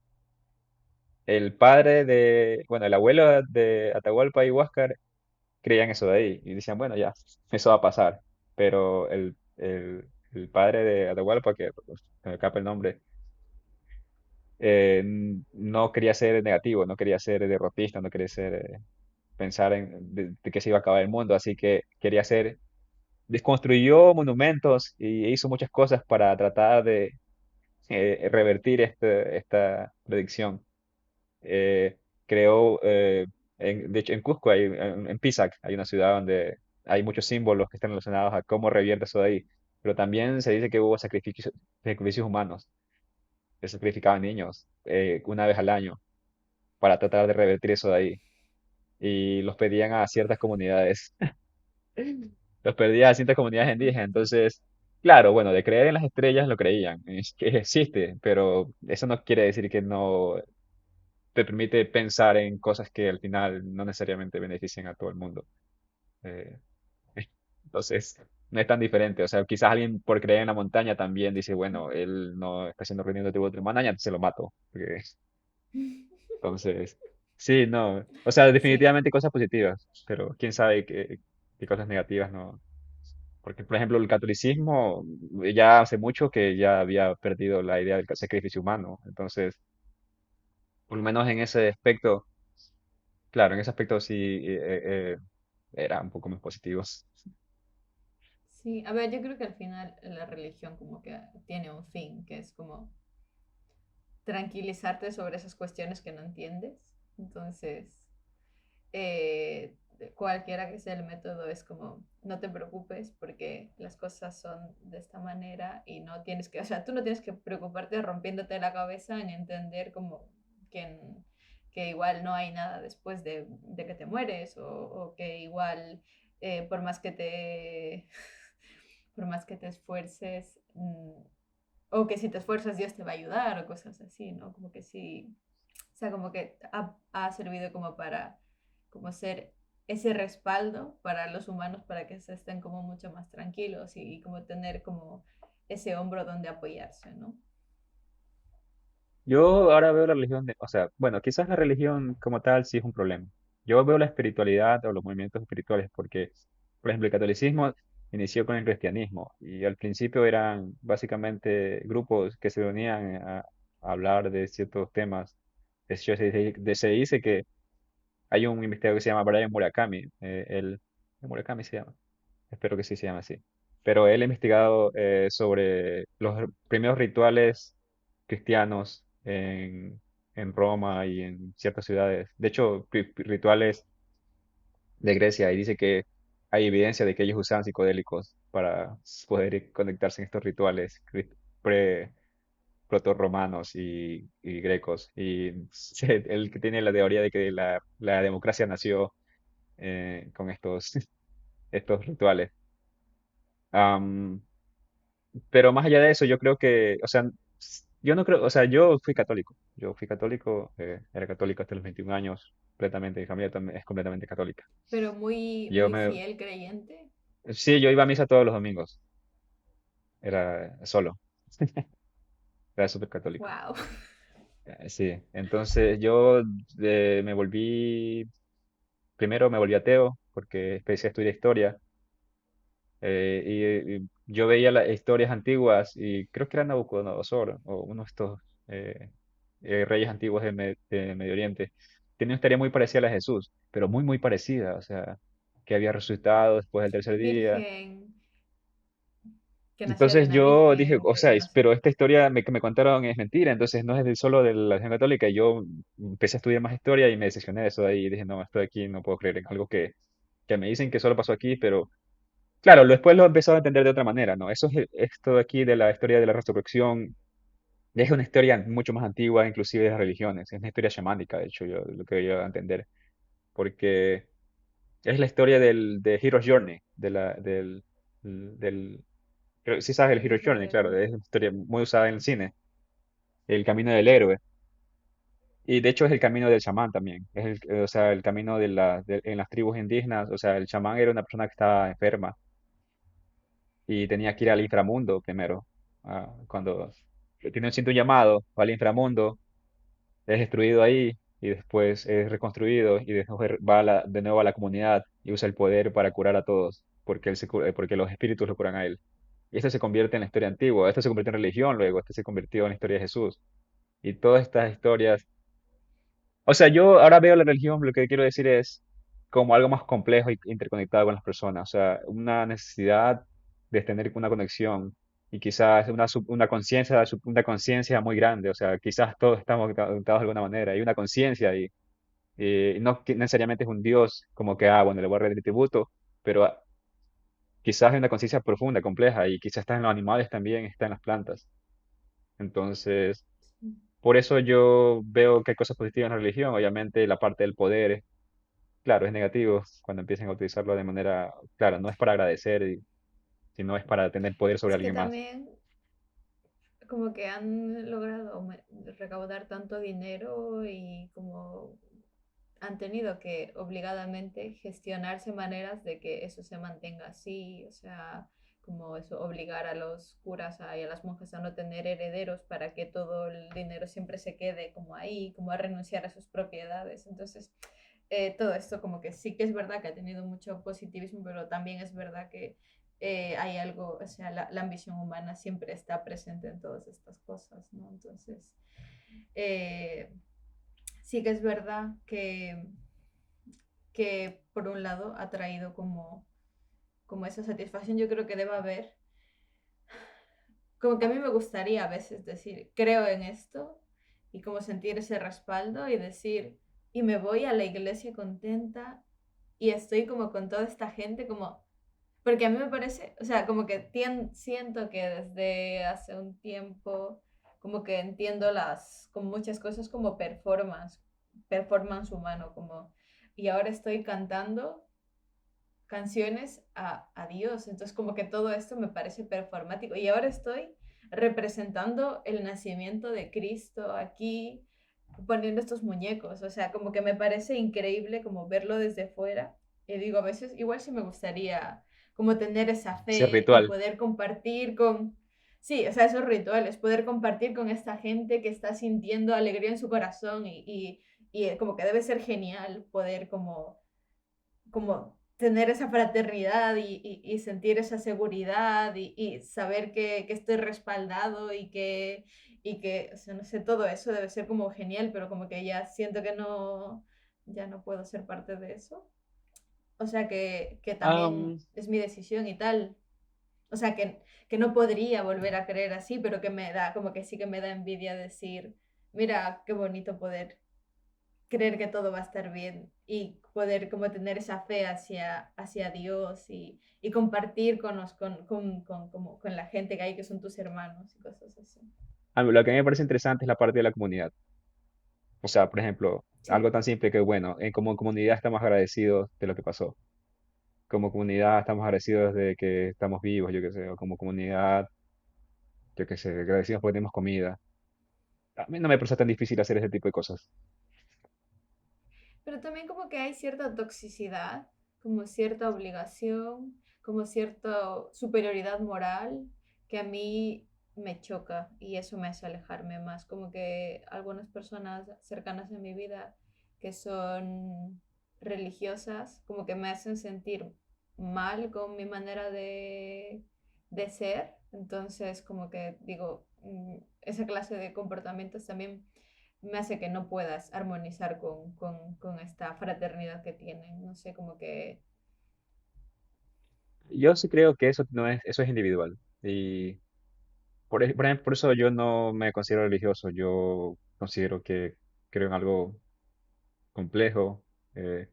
bueno, el abuelo de Atahualpa y Huáscar creían eso de ahí y decían, bueno, ya, eso va a pasar. Pero el padre de Atahualpa, que se me escapa el nombre, no quería ser negativo, no quería ser derrotista, no quería pensar de que se iba a acabar el mundo, así que quería ser desconstruyó monumentos y hizo muchas cosas para tratar de revertir esta predicción. Creó, de hecho, en Cusco, en Pisac, hay una ciudad donde hay muchos símbolos que están relacionados a cómo revierte eso de ahí. Pero también se dice que hubo sacrificios humanos, que sacrificaban niños una vez al año para tratar de revertir eso de ahí. Y los pedían a ciertas comunidades. Los perdía a ciertas Qué comunidades indígenas. fuerte. Entonces, claro, bueno, de creer en las estrellas lo creían, es que existe, pero eso no quiere decir que no te permite pensar en cosas que al final no necesariamente benefician a todo el mundo. Eh, entonces, no es tan diferente. O sea, quizás alguien por creer en la montaña también dice, bueno, él no está haciendo rendiendo tributo a la montaña, se lo mato. Entonces, sí, no. O sea, Sí, definitivamente cosas positivas, pero quién sabe qué cosas negativas no. Porque, por ejemplo, el catolicismo ya hace mucho que ya había perdido la idea del sacrificio humano. Entonces, por lo menos en ese aspecto, claro, en ese aspecto sí era un poco más positivo. sí. A ver, yo creo que al final la religión como que tiene un fin, que es como tranquilizarte sobre esas cuestiones que no entiendes. Entonces, cualquiera que sea el método, es como, no te preocupes porque las cosas son de esta manera y no tienes que, o sea, tú no tienes que preocuparte rompiéndote la cabeza en entender como que, que igual no hay nada después de que te mueres o que igual por más que te, por más que te esfuerces, o que si te esfuerzas Dios te va a ayudar o cosas así, ¿no? Como que sí, o sea, como que ha servido como para como ser ese respaldo para los humanos para que se estén como mucho más tranquilos y como tener como ese hombro donde apoyarse, ¿no? Yo ahora veo la religión, o sea, bueno, quizás la religión como tal sí es un problema. Yo veo la espiritualidad o los movimientos espirituales porque, por ejemplo, el catolicismo inició con el cristianismo y al principio eran básicamente grupos que se reunían a hablar de ciertos temas. De hecho, se dice que hay un investigador que se llama Brian Murakami, Murakami se llama, espero que sí se llame así. Pero él ha investigado sobre los primeros rituales cristianos en Roma y en ciertas ciudades. De hecho, rituales de Grecia y dice que hay evidencia de que ellos usaban psicodélicos para poder conectarse en estos rituales pre proto-romanos y grecos. Y él que tiene la teoría de que la democracia nació con estos rituales. Am, pero más allá de eso, yo creo que, o sea, yo no creo, o sea, yo fui católico, era católico hasta los 21 años, completamente, mi familia también es completamente católica. Pero muy, Yo muy me, fiel creyente. sí, yo iba a misa todos los domingos, era solo, era súper católico. Wow. Sí, entonces yo primero me volví ateo, porque empecé a estudiar historia, y yo veía las historias antiguas y creo que era Nabucodonosor o uno de estos eh, reyes antiguos de Medio Oriente. Tiene una historia muy parecida a la de Jesús, pero muy, muy parecida. O sea, que había resucitado después del tercer día. Virgen, que nació de Entonces una yo dije, virgen, o que sea, no sé pero qué. esta historia que me contaron es mentira, entonces no es solo de la religión católica. Yo empecé a estudiar más historia y me decepcioné de eso de ahí y dije, no, estoy aquí, no puedo creer en algo que me dicen que solo pasó aquí, pero claro, después lo he empezado a entender de otra manera, ¿no? Esto de aquí de la historia de la resurrección es una historia mucho más antigua, inclusive de las religiones. Es una historia chamánica, de hecho, yo lo que yo a entender. Porque es la historia de Hero's Journey, del, sí sabes el Hero's Del Journey, claro, héroe. es una historia muy usada en el cine, el camino del héroe. Y de hecho es el camino del chamán también. O sea, el camino en las tribus indígenas. O sea, el chamán era una persona que estaba enferma y tenía que ir al inframundo primero. Cuando siente un llamado, va al inframundo, es destruido ahí y después es reconstruido y después va de nuevo a la comunidad y usa el poder para curar a todos, porque, porque los espíritus lo curan a él. Y esto se convierte en la historia antigua, esto se convierte en religión luego, esto se convirtió en la historia de Jesús. Y todas estas historias, o sea, yo ahora veo la religión, lo que quiero decir es como algo más complejo y interconectado con las personas, o sea, una necesidad de tener una conexión y quizás una conciencia muy grande, o sea, quizás todos estamos conectados de alguna manera, hay una conciencia y no que necesariamente es un Dios como que, bueno, le voy a rendir tributo, pero quizás hay una conciencia profunda, compleja y quizás está en los animales también, está en las plantas. Entonces, por eso yo veo que hay cosas positivas en la religión. Obviamente, la parte del poder, claro, es negativo cuando empiezan a utilizarlo de manera, claro, no es para agradecer, sino es para tener poder sobre Es que alguien más. también como que han logrado recaudar tanto dinero y como han tenido que obligadamente gestionarse maneras de que eso se mantenga así, o sea, como eso, obligar a los curas y a las monjas a no tener herederos para que todo el dinero siempre se quede como ahí, como a renunciar a sus propiedades. Entonces, todo esto como que sí que es verdad que ha tenido mucho positivismo, pero también es verdad que hay algo, o sea, la ambición humana siempre está presente en todas estas cosas, ¿no? Entonces, eh, sí que es verdad que por un lado ha traído como esa satisfacción. Yo creo que debe haber, como que a mí me gustaría a veces decir, creo en esto y como sentir ese respaldo y decir, y me voy a la iglesia contenta y estoy como con toda esta gente, como, porque a mí me parece, o sea, como que siento que desde hace un tiempo, como que entiendo como muchas cosas como performance humano, como, y ahora estoy cantando canciones a Dios. Entonces, como que todo esto me parece performático. Y ahora estoy representando el nacimiento de Cristo aquí, poniendo estos muñecos. O sea, como que me parece increíble como verlo desde fuera. Y digo, a veces igual sí me gustaría como tener esa Ese fe y ritual. poder compartir con... Sí, o sea, esos rituales, poder compartir con esta gente que está sintiendo alegría en su corazón y como que debe ser genial poder como tener esa fraternidad y sentir esa seguridad y saber que estoy respaldado y que, o sea, no sé, todo eso debe ser como genial, pero como que ya siento que no, ya no puedo ser parte de eso. O sea, que también Am, es mi decisión y tal. O sea, que no podría volver a creer así, pero que me da, como que sí que me da envidia decir, mira, qué bonito poder creer que todo va a estar bien y poder como tener esa fe hacia Dios y compartir con la gente que hay que son tus hermanos y cosas así. lo que a mí me parece interesante es la parte de la comunidad. O sea, por ejemplo, algo Sí, tan simple que, bueno, como comunidad estamos agradecidos de lo que pasó. Como comunidad estamos agradecidos de que estamos vivos, yo qué sé, o como comunidad, yo qué sé, agradecidos porque tenemos comida. A mí no me parece tan difícil hacer ese tipo de cosas. pero también como que hay cierta toxicidad, como cierta obligación, como cierta superioridad moral que a mí me choca y eso me hace alejarme más, como que algunas personas cercanas a mi vida que son religiosas, como que me hacen sentir mal con mi manera de ser, entonces como que digo, esa clase de comportamientos también me hace que no puedas armonizar con esta fraternidad que tienen. No sé, como que... Yo sí creo que eso no es, eso es individual. Y por ejemplo, por eso yo no me considero religioso. Yo considero que creo en algo complejo. eh,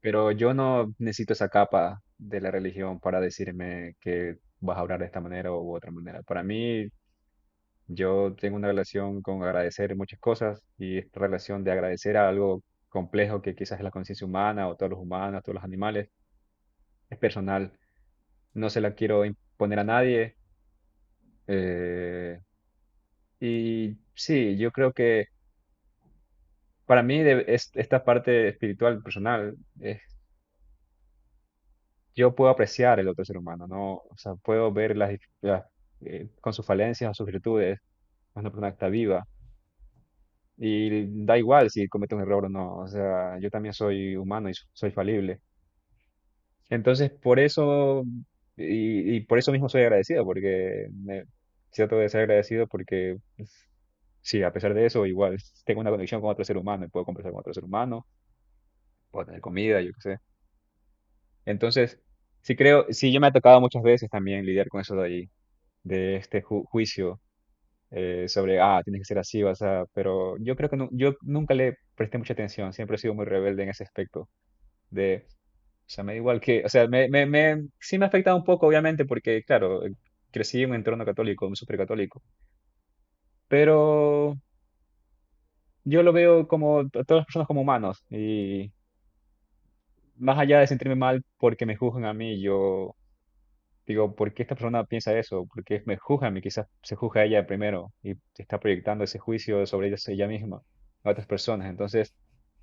pero yo no necesito esa capa de la religión para decirme que vas a orar de esta manera u otra manera. Para mí, yo tengo una relación con agradecer muchas cosas y esta relación de agradecer a algo complejo que quizás es la conciencia humana o todos los humanos, todos los animales, es personal. No se la quiero imponer a nadie. eh, y sí, yo creo que para mí esta parte espiritual, personal, yo puedo apreciar el otro ser humano, ¿no? O sea, puedo ver con sus falencias o sus virtudes, es una persona que está viva. Y da igual si comete un error o no, o sea, yo también soy humano y soy falible. Entonces, por eso, y por eso mismo soy agradecido, porque trato de ser agradecido porque, sí, a pesar de eso, igual tengo una conexión con otro ser humano y puedo conversar con otro ser humano, puedo tener comida, yo qué sé. Entonces, sí creo, sí, yo me ha tocado muchas veces también lidiar con eso de ahí, de este juicio sobre, tienes que ser así, vas a, pero yo creo que yo nunca le presté mucha atención, siempre he sido muy rebelde en ese aspecto, de, o sea, me da igual que, o sea, sí me ha afectado un poco, obviamente, porque, claro, crecí en un entorno católico, un súper católico, pero yo lo veo como, a todas las personas como humanos, y más allá de sentirme mal porque me juzgan a mí, yo digo, ¿por qué esta persona piensa eso? ¿Por qué me juzga a mí? Quizás se juzga a ella primero y está proyectando ese juicio sobre ella misma a otras personas. Entonces,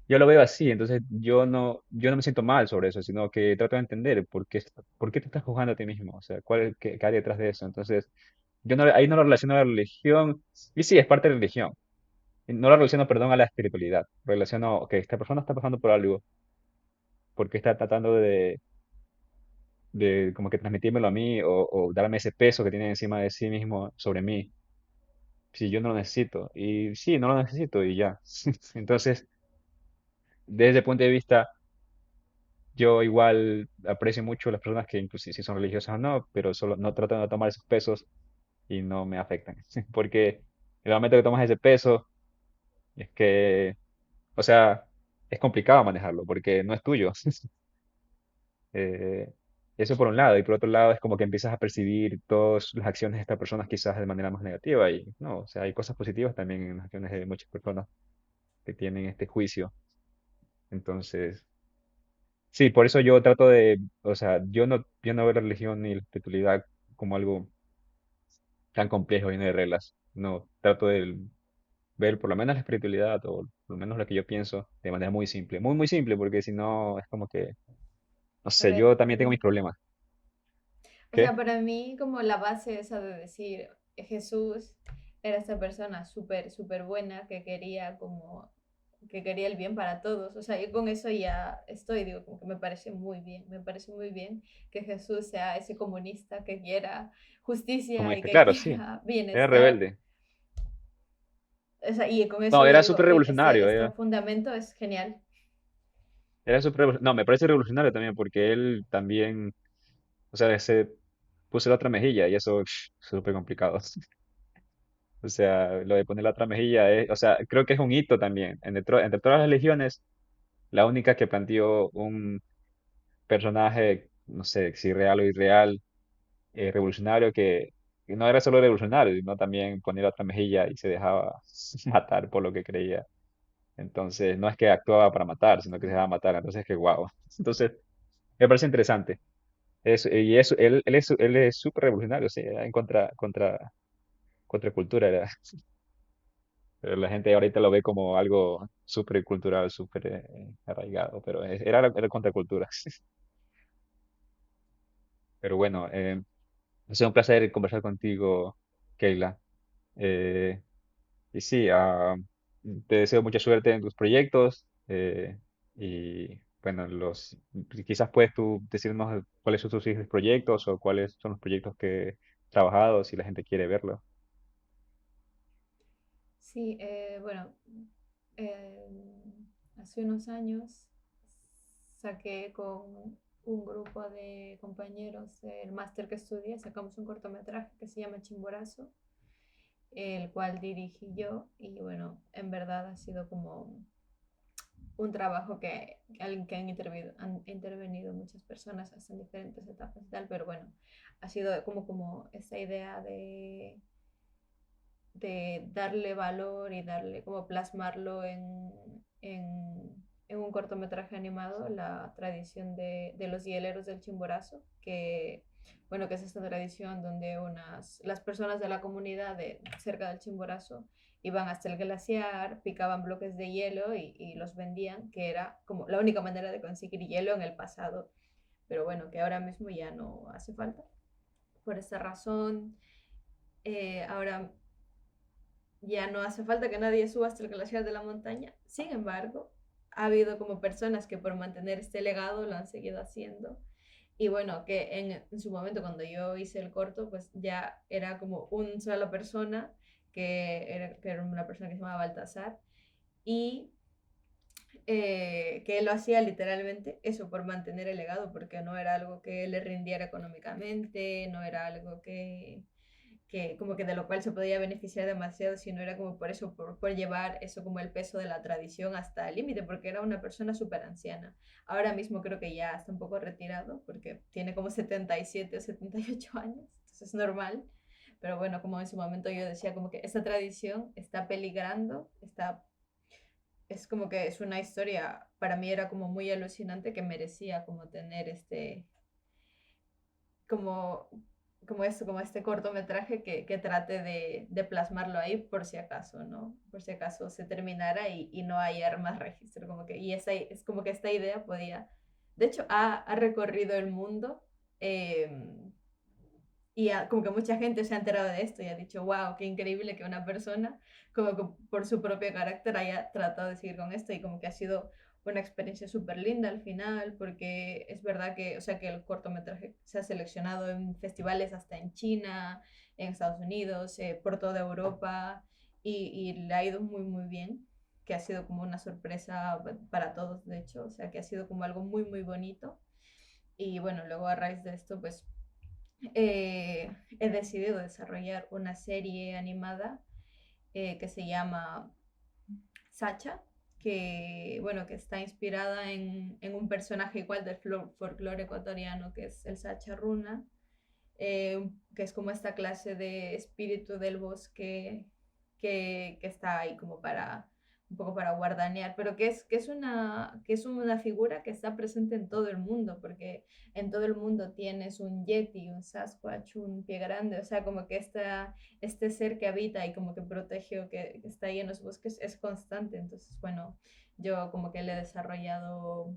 yo lo veo así, entonces yo no me siento mal sobre eso, sino que trato de entender por qué te estás juzgando a ti mismo, o sea, qué hay detrás de eso. Entonces, yo no, ahí no lo relaciono a la religión, y sí, es parte de la religión. Y no lo relaciono, perdón, a la espiritualidad. Relaciono que esta persona está pasando por algo, porque está tratando de como que transmitírmelo a mí o darme ese peso que tiene encima de sí mismo sobre mí, si yo no lo necesito. Y sí, no lo necesito y ya. Entonces, desde ese punto de vista, yo igual aprecio mucho las personas que incluso si son religiosas o no, pero solo no tratan de tomar esos pesos y no me afectan. Porque el momento que tomas ese peso, es que, o sea, es complicado manejarlo porque no es tuyo. Eh, Eso por un lado, y por otro lado es como que empiezas a percibir todas las acciones de estas personas quizás de manera más negativa, y no, o sea, hay cosas positivas también en las acciones de muchas personas que tienen este juicio. Entonces, sí, por eso yo trato de, o sea, yo no veo la religión ni la espiritualidad como algo tan complejo y no de reglas. No, trato de ver por lo menos la espiritualidad o por lo menos lo que yo pienso de manera muy simple, muy, muy simple, porque si no es como que, no A sé, ver, yo también tengo mis problemas. o sea, ¿Qué? para mí como la base esa de decir Jesús era esta persona súper, súper buena que quería como que quería el bien para todos. O sea, yo con eso ya estoy, digo, como que me parece muy bien, me parece muy bien que Jesús sea ese comunista que quiera justicia y Comunista, que claro, sí, quiera era bienestar. rebelde. O sea, y con eso No, yo era digo, súper revolucionario, este fundamento es genial. no, me parece revolucionario también porque él también, o sea, se puso la otra mejilla y eso es súper complicado. O sea, lo de poner la otra mejilla es, o sea, creo que es un hito también. Entre todas las religiones, la única que planteó un personaje, no sé si real o irreal, revolucionario, que no era solo revolucionario, sino también poner la otra mejilla y se dejaba matar por lo que creía. Entonces, no es que actuaba para matar, sino que se dejaba matar. Entonces, que guau. Entonces, me parece interesante. Él es súper revolucionario, sí, era en contra cultura. Pero la gente ahorita lo ve como algo súper cultural, súper arraigado, pero era contracultura. Pero bueno, ha sido un placer conversar contigo, Keila. Eh, y sí, te deseo mucha suerte en tus proyectos y bueno, quizás puedes tú decirnos cuáles son tus siguientes proyectos o cuáles son los proyectos que has trabajado si la gente quiere verlo. Sí, bueno, eh, hace unos años saqué con un grupo de compañeros el máster que estudié, sacamos un cortometraje que se llama Chimborazo, el cual dirigí yo y bueno, en verdad ha sido como un trabajo que han intervenido muchas personas hasta en diferentes etapas y tal, pero bueno, ha sido como esta idea de darle valor y darle como plasmarlo en un cortometraje animado, la tradición de los hieleros del Chimborazo, que bueno, que es esta tradición donde las personas de la comunidad cerca del Chimborazo iban hasta el glaciar, picaban bloques de hielo y los vendían, que era como la única manera de conseguir hielo en el pasado, pero bueno, que ahora mismo ya no hace falta. Por esta razón, ahora ya no hace falta que nadie suba hasta el glaciar de la montaña. Sin embargo, ha habido como personas que por mantener este legado lo han seguido haciendo. Y bueno, que en su momento cuando yo hice el corto, pues ya era como una sola persona, que era una persona que se llamaba Baltasar, y que él lo hacía literalmente eso por mantener el legado, porque no era algo que le rindiera económicamente, no era algo que como que de lo cual se podía beneficiar demasiado, sino era como por eso, por llevar eso como el peso de la tradición hasta el límite, porque era una persona súper anciana. Ahora mismo creo que ya está un poco retirado, porque tiene como 77 o 78 años, entonces es normal. Pero bueno, como en su momento yo decía, como que esta tradición está peligrando, es como que es una historia, para mí era como muy alucinante que merecía como tener como, como esto, como este cortometraje que trate de plasmarlo ahí por si acaso, ¿no? Por si acaso se terminara y no hay más registro, como que, y es como que esta idea podía, de hecho, ha recorrido el mundo y como que mucha gente se ha enterado de esto y ha dicho, wow, qué increíble que una persona, como que por su propio carácter, haya tratado de seguir con esto y como que ha sido una experiencia súper linda al final, porque es verdad que, o sea, que el cortometraje se ha seleccionado en festivales hasta en China, en Estados Unidos, por toda Europa y le ha ido muy, muy bien, que ha sido como una sorpresa para todos, de hecho, o sea, que ha sido como algo muy, muy bonito. Y bueno, luego a raíz de esto, pues he decidido desarrollar una serie animada que se llama Sacha. bueno, que está inspirada en un personaje igual del folclore ecuatoriano, que es el Sacharruna, que es como esta clase de espíritu del bosque que está ahí como para un poco para guardanear, pero que es una figura que está presente en todo el mundo, porque en todo el mundo tienes un yeti, un sasquatch, un pie grande, o sea, como que este ser que habita y como que protege o que está ahí en los bosques es constante, entonces, bueno, yo como que le he desarrollado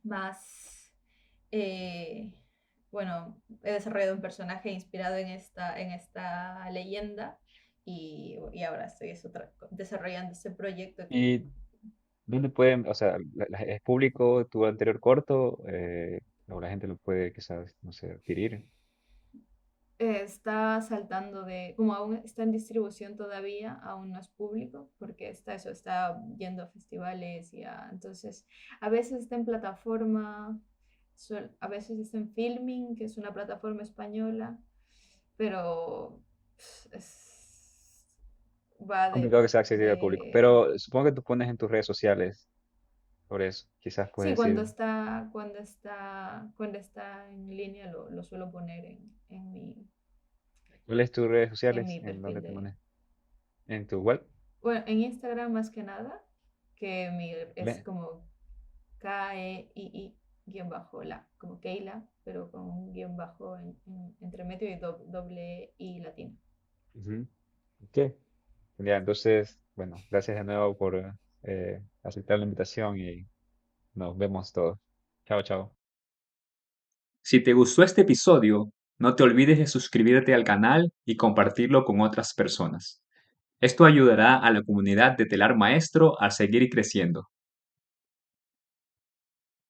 más, eh, bueno, he desarrollado un personaje inspirado en esta leyenda y ahora estoy desarrollando este proyecto que ¿Y dónde pueden, o sea, es público tu anterior corto? O la gente lo puede quizás, no sé, adquirir. está saltando como aún está en distribución todavía, aún no es público, porque está yendo a festivales entonces a veces está en plataforma, a veces está en Filming, que es una plataforma española, pero es, va Complicado que sea accesible al público. de... Pero supongo que tú pones en tus redes sociales sobre eso. Quizás Sí, puedes decir, cuando está en línea lo suelo poner ¿cuáles tus redes en sociales? mi ¿En perfil dónde te de... pones? ¿En tu web? Bueno, en Instagram más que nada, es ¿Vale? como KEII-la, como Keila, pero con un guión bajo entre medio y doble I latina. Ujú. Ok. Genial. Entonces, bueno, gracias de nuevo por aceptar la invitación y nos vemos todos. Chao, chao. Si te gustó este episodio, no te olvides de suscribirte al canal y compartirlo con otras personas. Esto ayudará a la comunidad de Telar Maestro a seguir creciendo.